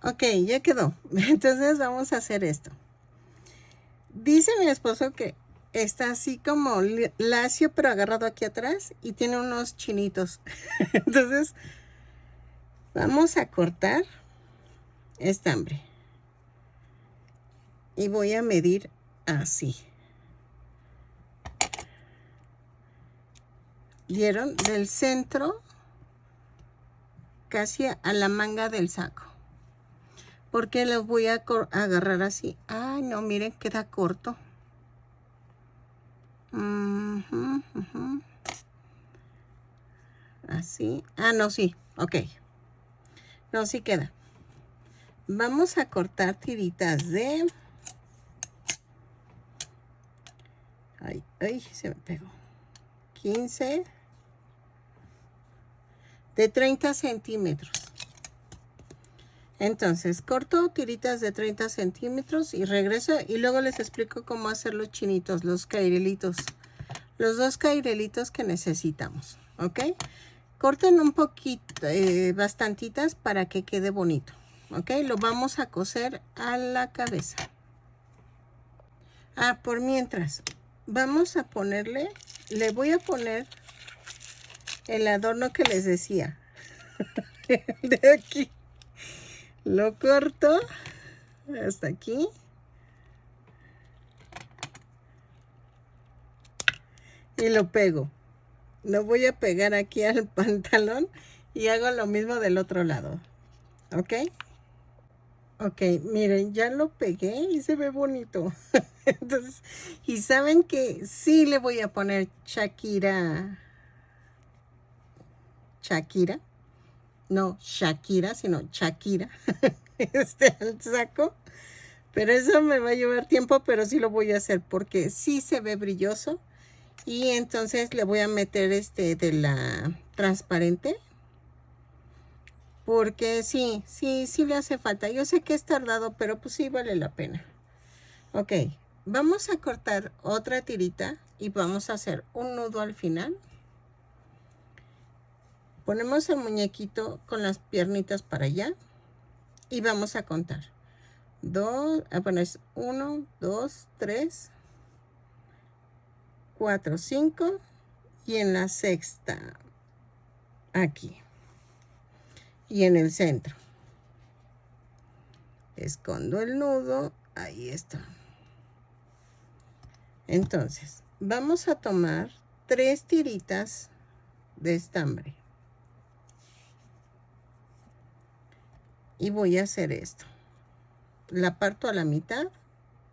Ok, ya quedó. Entonces vamos a hacer esto. Dice mi esposo que está así como lacio, pero agarrado aquí atrás y tiene unos chinitos. Entonces, vamos a cortar estambre. Y voy a medir así. ¿Vieron? Del centro casi a la manga del saco. Porque lo voy a agarrar así. Ay, no, miren, queda corto. Así. Ah, no, sí. Ok. No, sí queda. Vamos a cortar tiritas de... Ay, se me pegó. 15. De 30 centímetros. Entonces, corto tiritas de 30 centímetros y regreso y luego les explico cómo hacer los chinitos, los cairelitos. Los 2 cairelitos que necesitamos, ¿ok? Corten un poquito, bastantitas para que quede bonito, ¿ok? Lo vamos a coser a la cabeza. Ah, por mientras, vamos a ponerle, le voy a poner el adorno que les decía. De aquí. Lo corto hasta aquí. Y lo pego. Lo voy a pegar aquí al pantalón y hago lo mismo del otro lado. ¿Ok? Ok, miren, ya lo pegué y se ve bonito. Entonces, y saben que sí le voy a poner Shakira. No, Shakira, sino Shakira. Al saco. Pero eso me va a llevar tiempo, pero sí lo voy a hacer porque sí se ve brilloso. Y entonces le voy a meter de la transparente. Porque sí le hace falta. Yo sé que es tardado, pero pues sí vale la pena. Ok, vamos a cortar otra tirita y vamos a hacer un nudo al final. Ponemos el muñequito con las piernitas para allá y vamos a contar. Bueno, es 1, 2, 3, 4, 5 y en la sexta aquí y en el centro. Escondo el nudo, ahí está. Entonces, vamos a tomar 3 tiritas de estambre. Y voy a hacer esto. La parto a la mitad,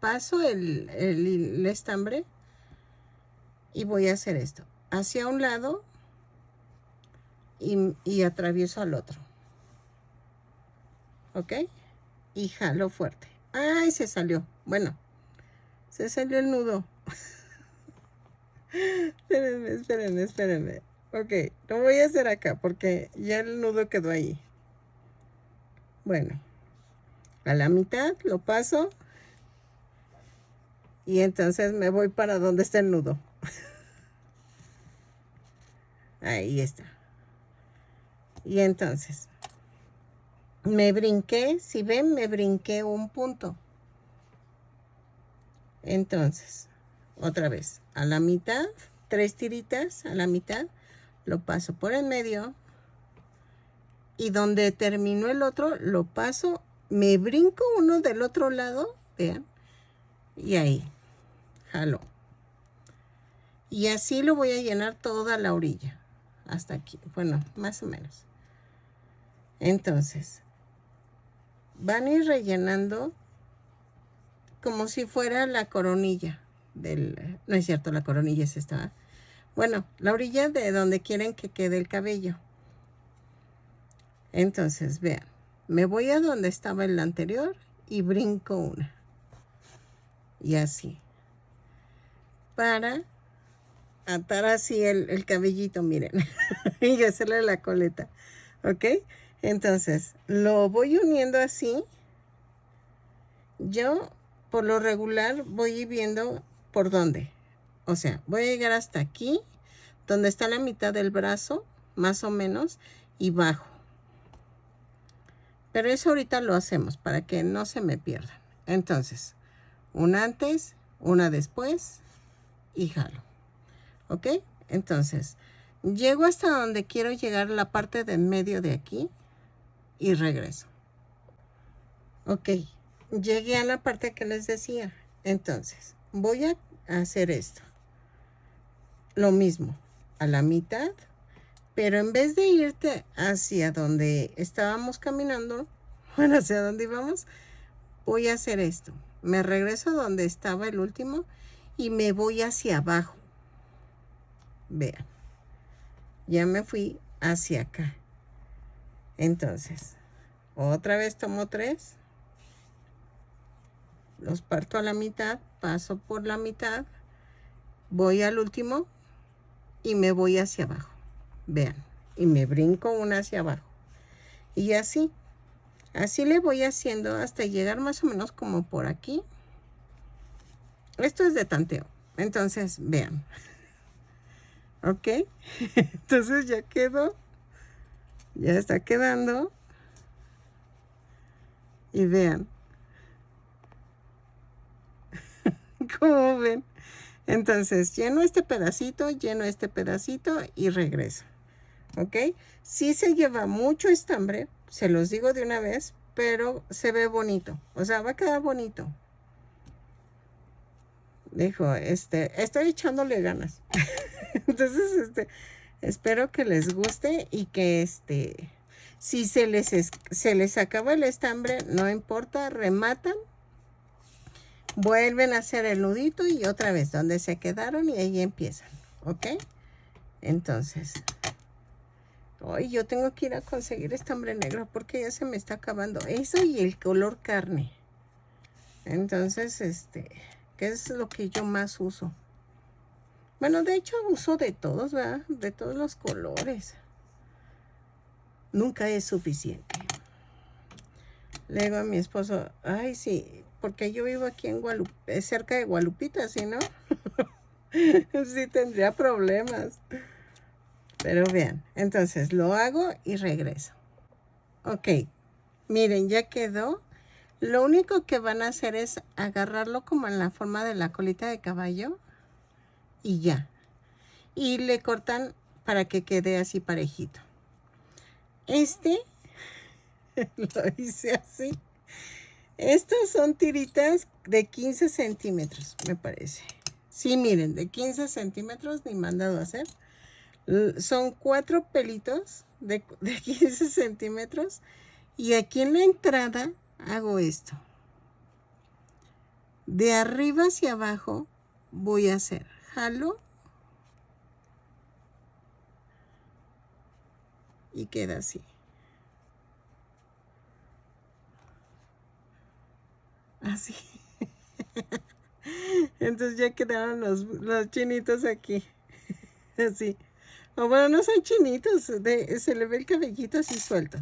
paso el estambre y voy a hacer esto. Hacia un lado y atravieso al otro. ¿Ok? Y jalo fuerte. ¡Ay, se salió! Bueno, se salió el nudo. Espérenme. Ok, lo voy a hacer acá porque ya el nudo quedó ahí. Bueno, a la mitad lo paso y entonces me voy para donde está el nudo. Ahí está. Y entonces me brinqué, si ven, me brinqué un punto. Entonces, otra vez, a la mitad, 3 tiritas a la mitad, lo paso por el medio y donde terminó el otro, lo paso, me brinco uno del otro lado, vean, y ahí, jalo. Y así lo voy a llenar toda la orilla, hasta aquí, bueno, más o menos. Entonces, van a ir rellenando como si fuera la coronilla del... No es cierto, la coronilla es esta. Bueno, la orilla de donde quieren que quede el cabello. Entonces, vean, me voy a donde estaba el anterior y brinco una. Y así. Para atar así el cabellito, miren. Y hacerle la coleta. ¿Ok? Entonces, lo voy uniendo así. Yo, por lo regular, voy viendo por dónde. O sea, voy a llegar hasta aquí, donde está la mitad del brazo, más o menos, y bajo. Pero eso ahorita lo hacemos para que no se me pierdan. Entonces, una antes, una después y jalo. ¿Ok? Entonces, llego hasta donde quiero llegar, la parte de en medio de aquí, y regreso. Ok, llegué a la parte que les decía. Entonces, voy a hacer esto. Lo mismo, a la mitad, pero en vez de irte hacia donde estábamos caminando, bueno, hacia donde íbamos, voy a hacer esto. Me regreso donde estaba el último y me voy hacia abajo. Vean, ya me fui hacia acá. Entonces, otra vez tomo 3. Los parto a la mitad, paso por la mitad, voy al último y me voy hacia abajo. Vean, y me brinco una hacia abajo. Y así le voy haciendo hasta llegar más o menos como por aquí. Esto es de tanteo. Entonces, vean. ¿Ok? Entonces ya quedó. Ya está quedando. Y vean. ¿Cómo ven? Entonces, lleno este pedacito y regreso. ¿Ok? Sí se lleva mucho estambre, se los digo de una vez, pero se ve bonito. O sea, va a quedar bonito. Dijo, estoy echándole ganas. Entonces, espero que les guste y que si se les acaba el estambre, no importa, rematan. Vuelven a hacer el nudito y otra vez donde se quedaron y ahí empiezan. ¿Ok? Entonces, hoy yo tengo que ir a conseguir estambre negro porque ya se me está acabando. Eso y el color carne. Entonces, ¿qué es lo que yo más uso? Bueno, de hecho uso de todos, ¿verdad? De todos los colores. Nunca es suficiente. Le digo a mi esposo, ay, sí, porque yo vivo aquí en Guadalupe, cerca de Guadalupita, ¿sí, no? Sí tendría problemas. Pero vean, entonces lo hago y regreso. Ok, miren, ya quedó. Lo único que van a hacer es agarrarlo como en la forma de la colita de caballo y ya. Y le cortan para que quede así parejito. Lo hice así. Estas son tiritas de 15 centímetros, me parece. Sí, miren, de 15 centímetros ni mandado a hacer. Son 4 pelitos de 15 centímetros. Y aquí en la entrada hago esto. De arriba hacia abajo voy a hacer jalo. Y queda así. Así. Entonces ya quedaron los chinitos aquí. Así. O bueno, no son chinitos. Se le ve el cabellito así suelto.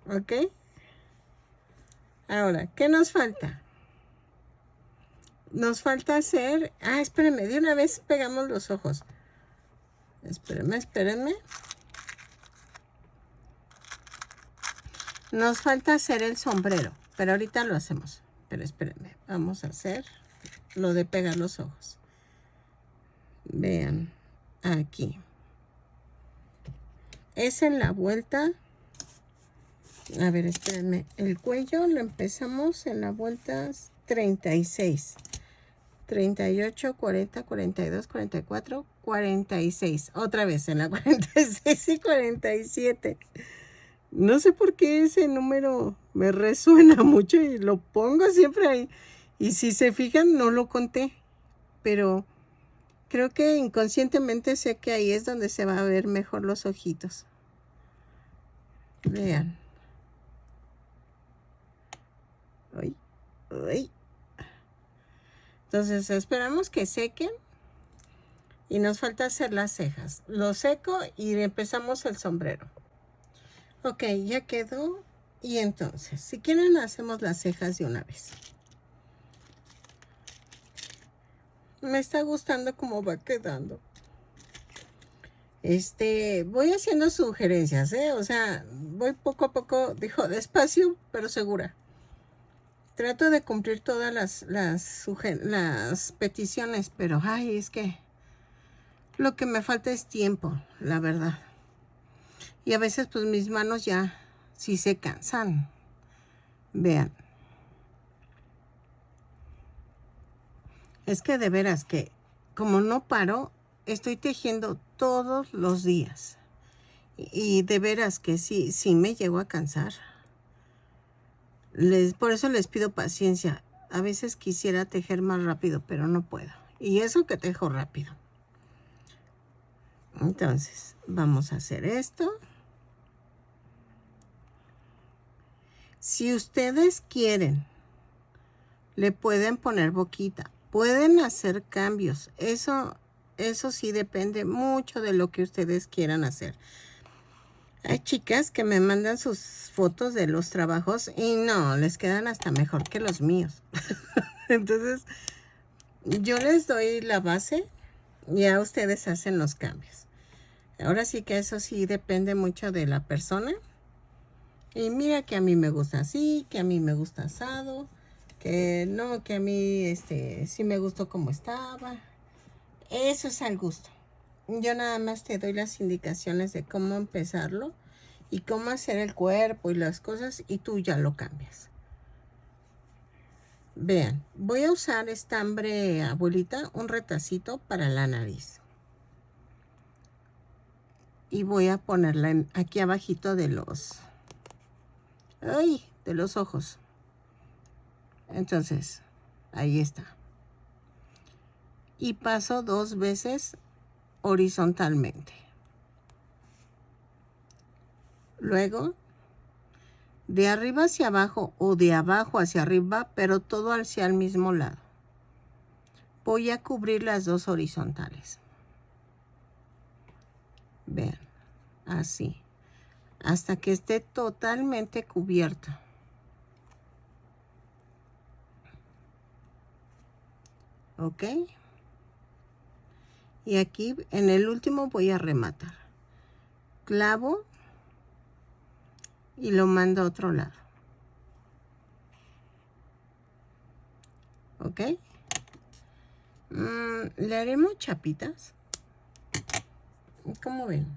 ¿Ok? Ahora, ¿qué nos falta? Nos falta hacer... Ah, espérenme. De una vez pegamos los ojos. Espérenme. Nos falta hacer el sombrero. Pero ahorita lo hacemos. Pero espérenme. Vamos a hacer lo de pegar los ojos. Vean. Aquí. Es en la vuelta. A ver, espérenme. El cuello lo empezamos en la vuelta 36. 38, 40, 42, 44, 46. Otra vez en la 46 y 47. No sé por qué ese número me resuena mucho y lo pongo siempre ahí. Y si se fijan, no lo conté. Pero creo que inconscientemente sé que ahí es donde se va a ver mejor los ojitos. Vean. Ay, ay. Entonces esperamos que sequen. Y nos falta hacer las cejas. Lo seco y empezamos el sombrero. Ok, ya quedó. Y entonces, si quieren, hacemos las cejas de una vez. Me está gustando cómo va quedando. Voy haciendo sugerencias, ¿eh? O sea, voy poco a poco, dijo, despacio, pero segura. Trato de cumplir todas las peticiones, pero, ay, es que lo que me falta es tiempo, la verdad. Y a veces, pues, mis manos ya sí se cansan. Vean. Es que de veras que, como no paro, estoy tejiendo todos los días. Y de veras que sí me llego a cansar. Por eso les pido paciencia. A veces quisiera tejer más rápido, pero no puedo. Y eso que tejo rápido. Entonces, vamos a hacer esto. Si ustedes quieren, le pueden poner boquita. Pueden hacer cambios. Eso sí depende mucho de lo que ustedes quieran hacer. Hay chicas que me mandan sus fotos de los trabajos y no, les quedan hasta mejor que los míos. Entonces, yo les doy la base y ya ustedes hacen los cambios. Ahora sí que eso sí depende mucho de la persona. Y mira que a mí me gusta así, que a mí me gusta asado, que no, que a mí sí me gustó como estaba. Eso es al gusto. Yo nada más te doy las indicaciones de cómo empezarlo y cómo hacer el cuerpo y las cosas y tú ya lo cambias. Vean, voy a usar estambre abuelita, un retacito para la nariz. Y voy a ponerla aquí abajito de los ojos. Entonces, ahí está. Y paso 2 veces horizontalmente. Luego, de arriba hacia abajo o de abajo hacia arriba, pero todo hacia el mismo lado. Voy a cubrir las 2 horizontales. Vean, así. Hasta que esté totalmente cubierto. ¿Ok? Y aquí en el último voy a rematar. Clavo y lo mando a otro lado. ¿Ok? Le haremos chapitas. ¿Cómo ven?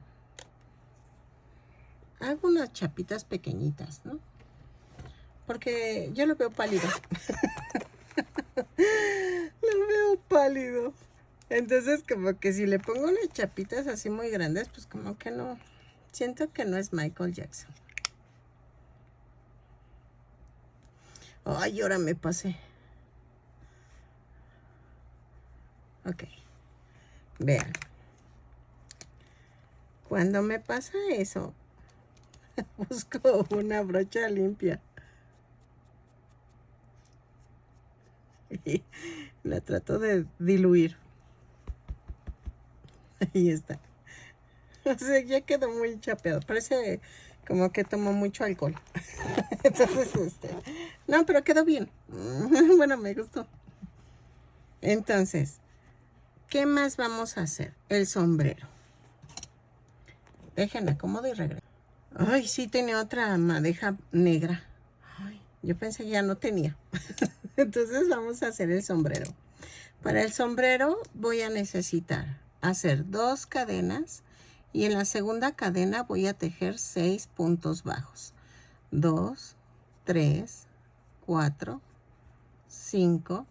Hago unas chapitas pequeñitas, ¿no? Porque yo lo veo pálido. Lo veo pálido. pálido. Entonces como que si le pongo unas chapitas así muy grandes, pues como que no. Siento que no es Michael Jackson. Ay, ahora me pasé. Ok. Vean. Cuando me pasa eso, busco una brocha limpia. Y la trato de diluir. Ahí está. O sea, ya quedó muy chapeado. Parece como que tomó mucho alcohol. Entonces, no, pero quedó bien. Bueno, me gustó. Entonces, ¿qué más vamos a hacer? El sombrero. Déjenme acomodo y regreso. Ay, sí tenía otra madeja negra. Ay, yo pensé que ya no tenía. Entonces vamos a hacer el sombrero. Para el sombrero voy a necesitar hacer 2 cadenas y en la segunda cadena voy a tejer 6 puntos bajos. 2, 3, 4, 5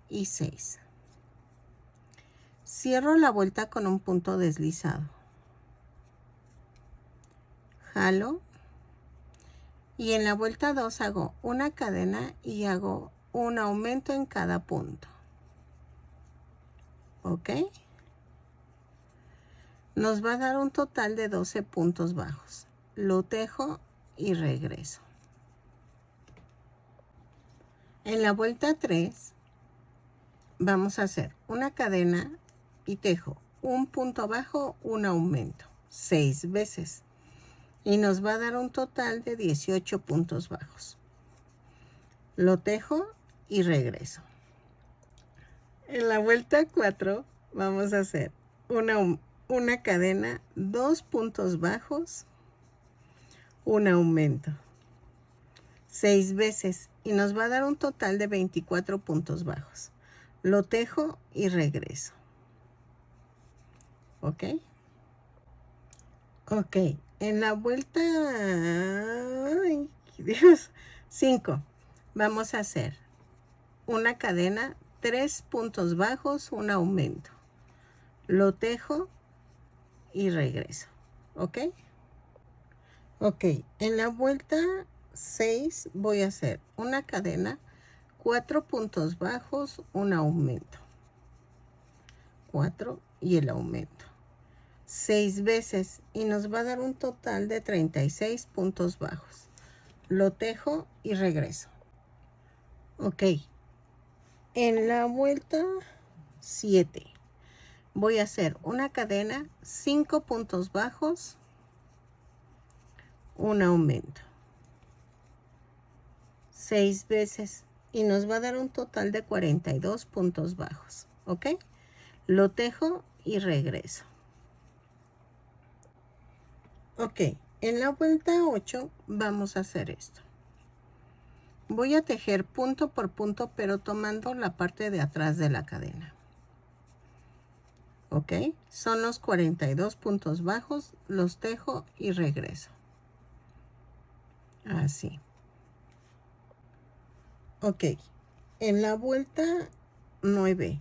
y 6. Cierro la vuelta con un punto deslizado. Jalo y en la vuelta 2 hago una cadena y hago un aumento en cada punto. ¿Ok? Nos va a dar un total de 12 puntos bajos. Lo tejo y regreso. En la vuelta 3 vamos a hacer una cadena y tejo un punto bajo, un aumento, 6 veces. Y nos va a dar un total de 18 puntos bajos. Lo tejo y regreso. En la vuelta 4 vamos a hacer una cadena, 2 puntos bajos, un aumento, 6 veces y nos va a dar un total de 24 puntos bajos. Lo tejo y regreso. ¿Ok? Ok, en la vuelta, ay, Dios, 5, vamos a hacer una cadena, 3 puntos bajos, un aumento. Lo tejo y regreso. ¿Ok? Ok, en la vuelta 6 voy a hacer una cadena, 4 puntos bajos, un aumento. 4 y el aumento. 6 veces y nos va a dar un total de 36 puntos bajos. Lo tejo y regreso. Ok. En la vuelta 7 voy a hacer una cadena, 5 puntos bajos, un aumento. 6 veces y nos va a dar un total de 42 puntos bajos. ¿Ok? Lo tejo y regreso. Ok, en la vuelta 8 vamos a hacer esto. Voy a tejer punto por punto, pero tomando la parte de atrás de la cadena. Ok, son los 42 puntos bajos, los tejo y regreso. Así. Ok, en la vuelta 9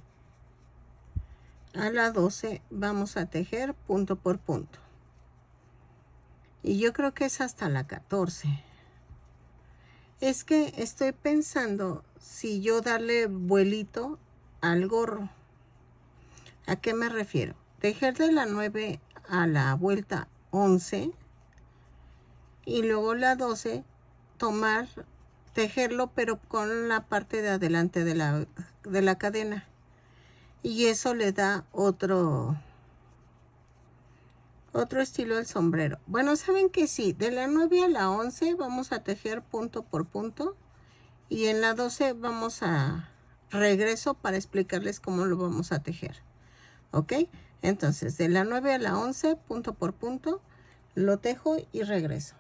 a la 12 vamos a tejer punto por punto. Y yo creo que es hasta la 14. Es que estoy pensando si yo darle vuelito al gorro. ¿A qué me refiero? Tejer de la 9 a la vuelta 11 y luego la 12 tomar, tejerlo pero con la parte de adelante de la cadena. Y eso le da otro estilo al sombrero. Bueno, ¿saben que sí? De la 9 a la 11 vamos a tejer punto por punto. Y en la 12 vamos a regreso para explicarles cómo lo vamos a tejer. ¿Ok? Entonces, de la 9 a la 11, punto por punto, lo tejo y regreso.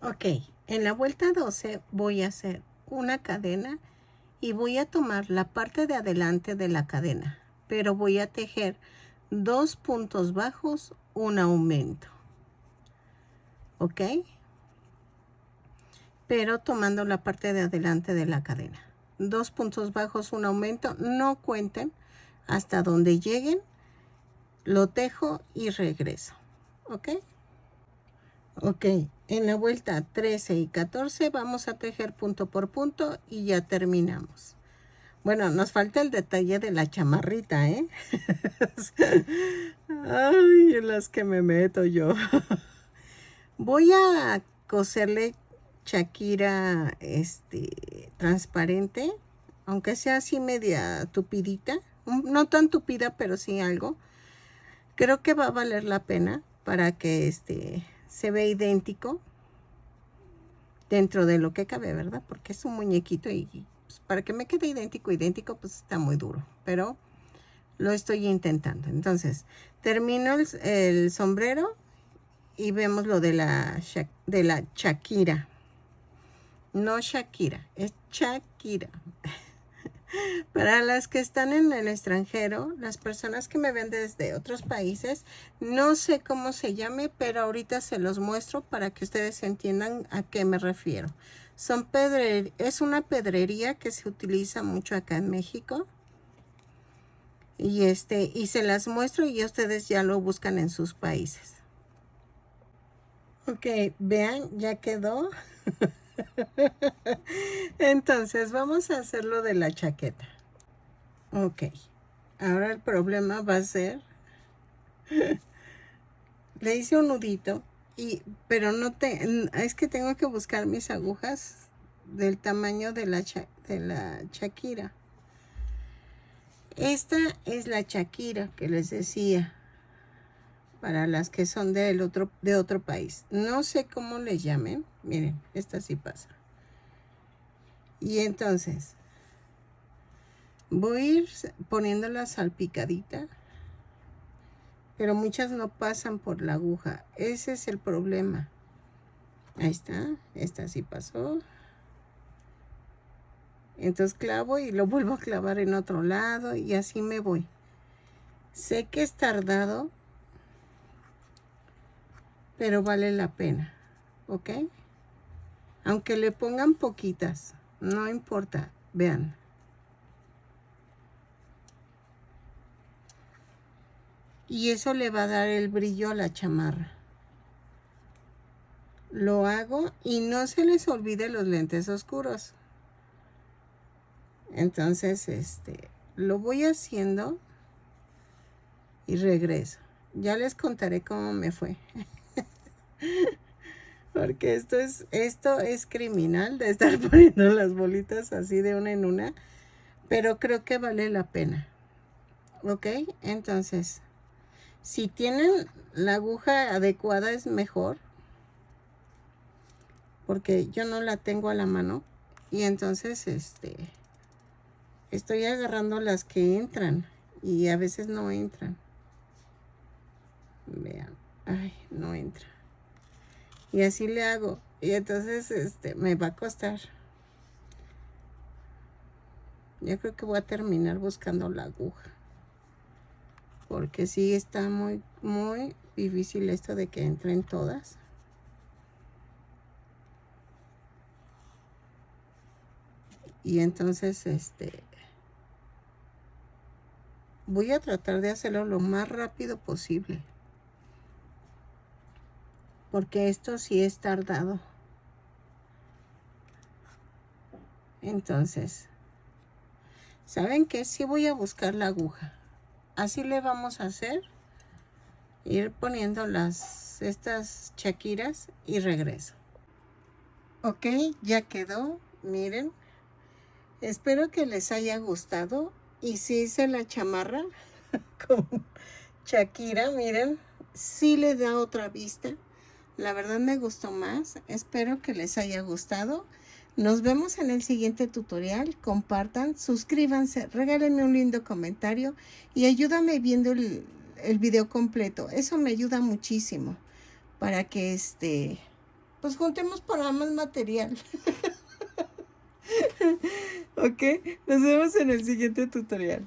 Ok, en la vuelta 12 voy a hacer una cadena y voy a tomar la parte de adelante de la cadena, pero voy a tejer 2 puntos bajos, un aumento. ¿Ok? Pero tomando la parte de adelante de la cadena. 2 puntos bajos, un aumento, no cuenten hasta donde lleguen, lo tejo y regreso, ¿ok? Ok, en la vuelta 13 y 14 vamos a tejer punto por punto y ya terminamos. Bueno, nos falta el detalle de la chamarrita, ¿eh? Ay, en las que me meto yo. Voy a coserle Shakira transparente, aunque sea así media tupidita, no tan tupida, pero sí algo. Creo que va a valer la pena para que se vea idéntico dentro de lo que cabe, ¿verdad? Porque es un muñequito y pues, para que me quede idéntico, pues está muy duro, pero lo estoy intentando. Entonces, termino el sombrero y vemos lo de la Shakira. No Shakira, es Shakira. Para las que están en el extranjero, las personas que me ven desde otros países, no sé cómo se llame, pero ahorita se los muestro para que ustedes entiendan a qué me refiero. Es una pedrería que se utiliza mucho acá en México. Y se las muestro y ustedes ya lo buscan en sus países. Ok, vean, ya quedó. Entonces vamos a hacer lo de la chaqueta. Ok, ahora el problema va a ser, le hice un nudito, pero es que tengo que buscar mis agujas del tamaño de la Shakira. Esta es la Shakira que les decía, para las que son de otro país. No sé cómo le llamen, miren, esta sí pasa. Y entonces voy a ir poniéndola salpicadita, pero muchas no pasan por la aguja. Ese es el problema. Ahí está, esta sí pasó. Entonces clavo y lo vuelvo a clavar en otro lado y así me voy. Sé que es tardado, pero vale la pena, ¿ok? Aunque le pongan poquitas, no importa, vean. Y eso le va a dar el brillo a la chamarra. Lo hago y no se les olvide los lentes oscuros. Entonces, lo voy haciendo y regreso. Ya les contaré cómo me fue. Porque esto es criminal de estar poniendo las bolitas así de una en una. Pero creo que vale la pena. ¿Ok? Entonces, si tienen la aguja adecuada es mejor. Porque yo no la tengo a la mano. Y entonces, estoy agarrando las que entran. Y a veces no entran. Vean. Ay, no entra. Y así le hago. Y entonces me va a costar. Yo creo que voy a terminar buscando la aguja. Porque sí está muy, muy difícil esto de que entren todas. Y entonces voy a tratar de hacerlo lo más rápido posible. Porque esto sí es tardado. Entonces, ¿saben qué? Sí voy a buscar la aguja. Así le vamos a hacer. Ir poniendo estas Shakiras y regreso. Ok, ya quedó. Miren. Espero que les haya gustado. Y si hice la chamarra con Shakira, miren. Sí le da otra vista. La verdad me gustó más. Espero que les haya gustado. Nos vemos en el siguiente tutorial. Compartan, suscríbanse, regálenme un lindo comentario y ayúdame viendo el video completo. Eso me ayuda muchísimo para que pues juntemos para más material. Ok, nos vemos en el siguiente tutorial.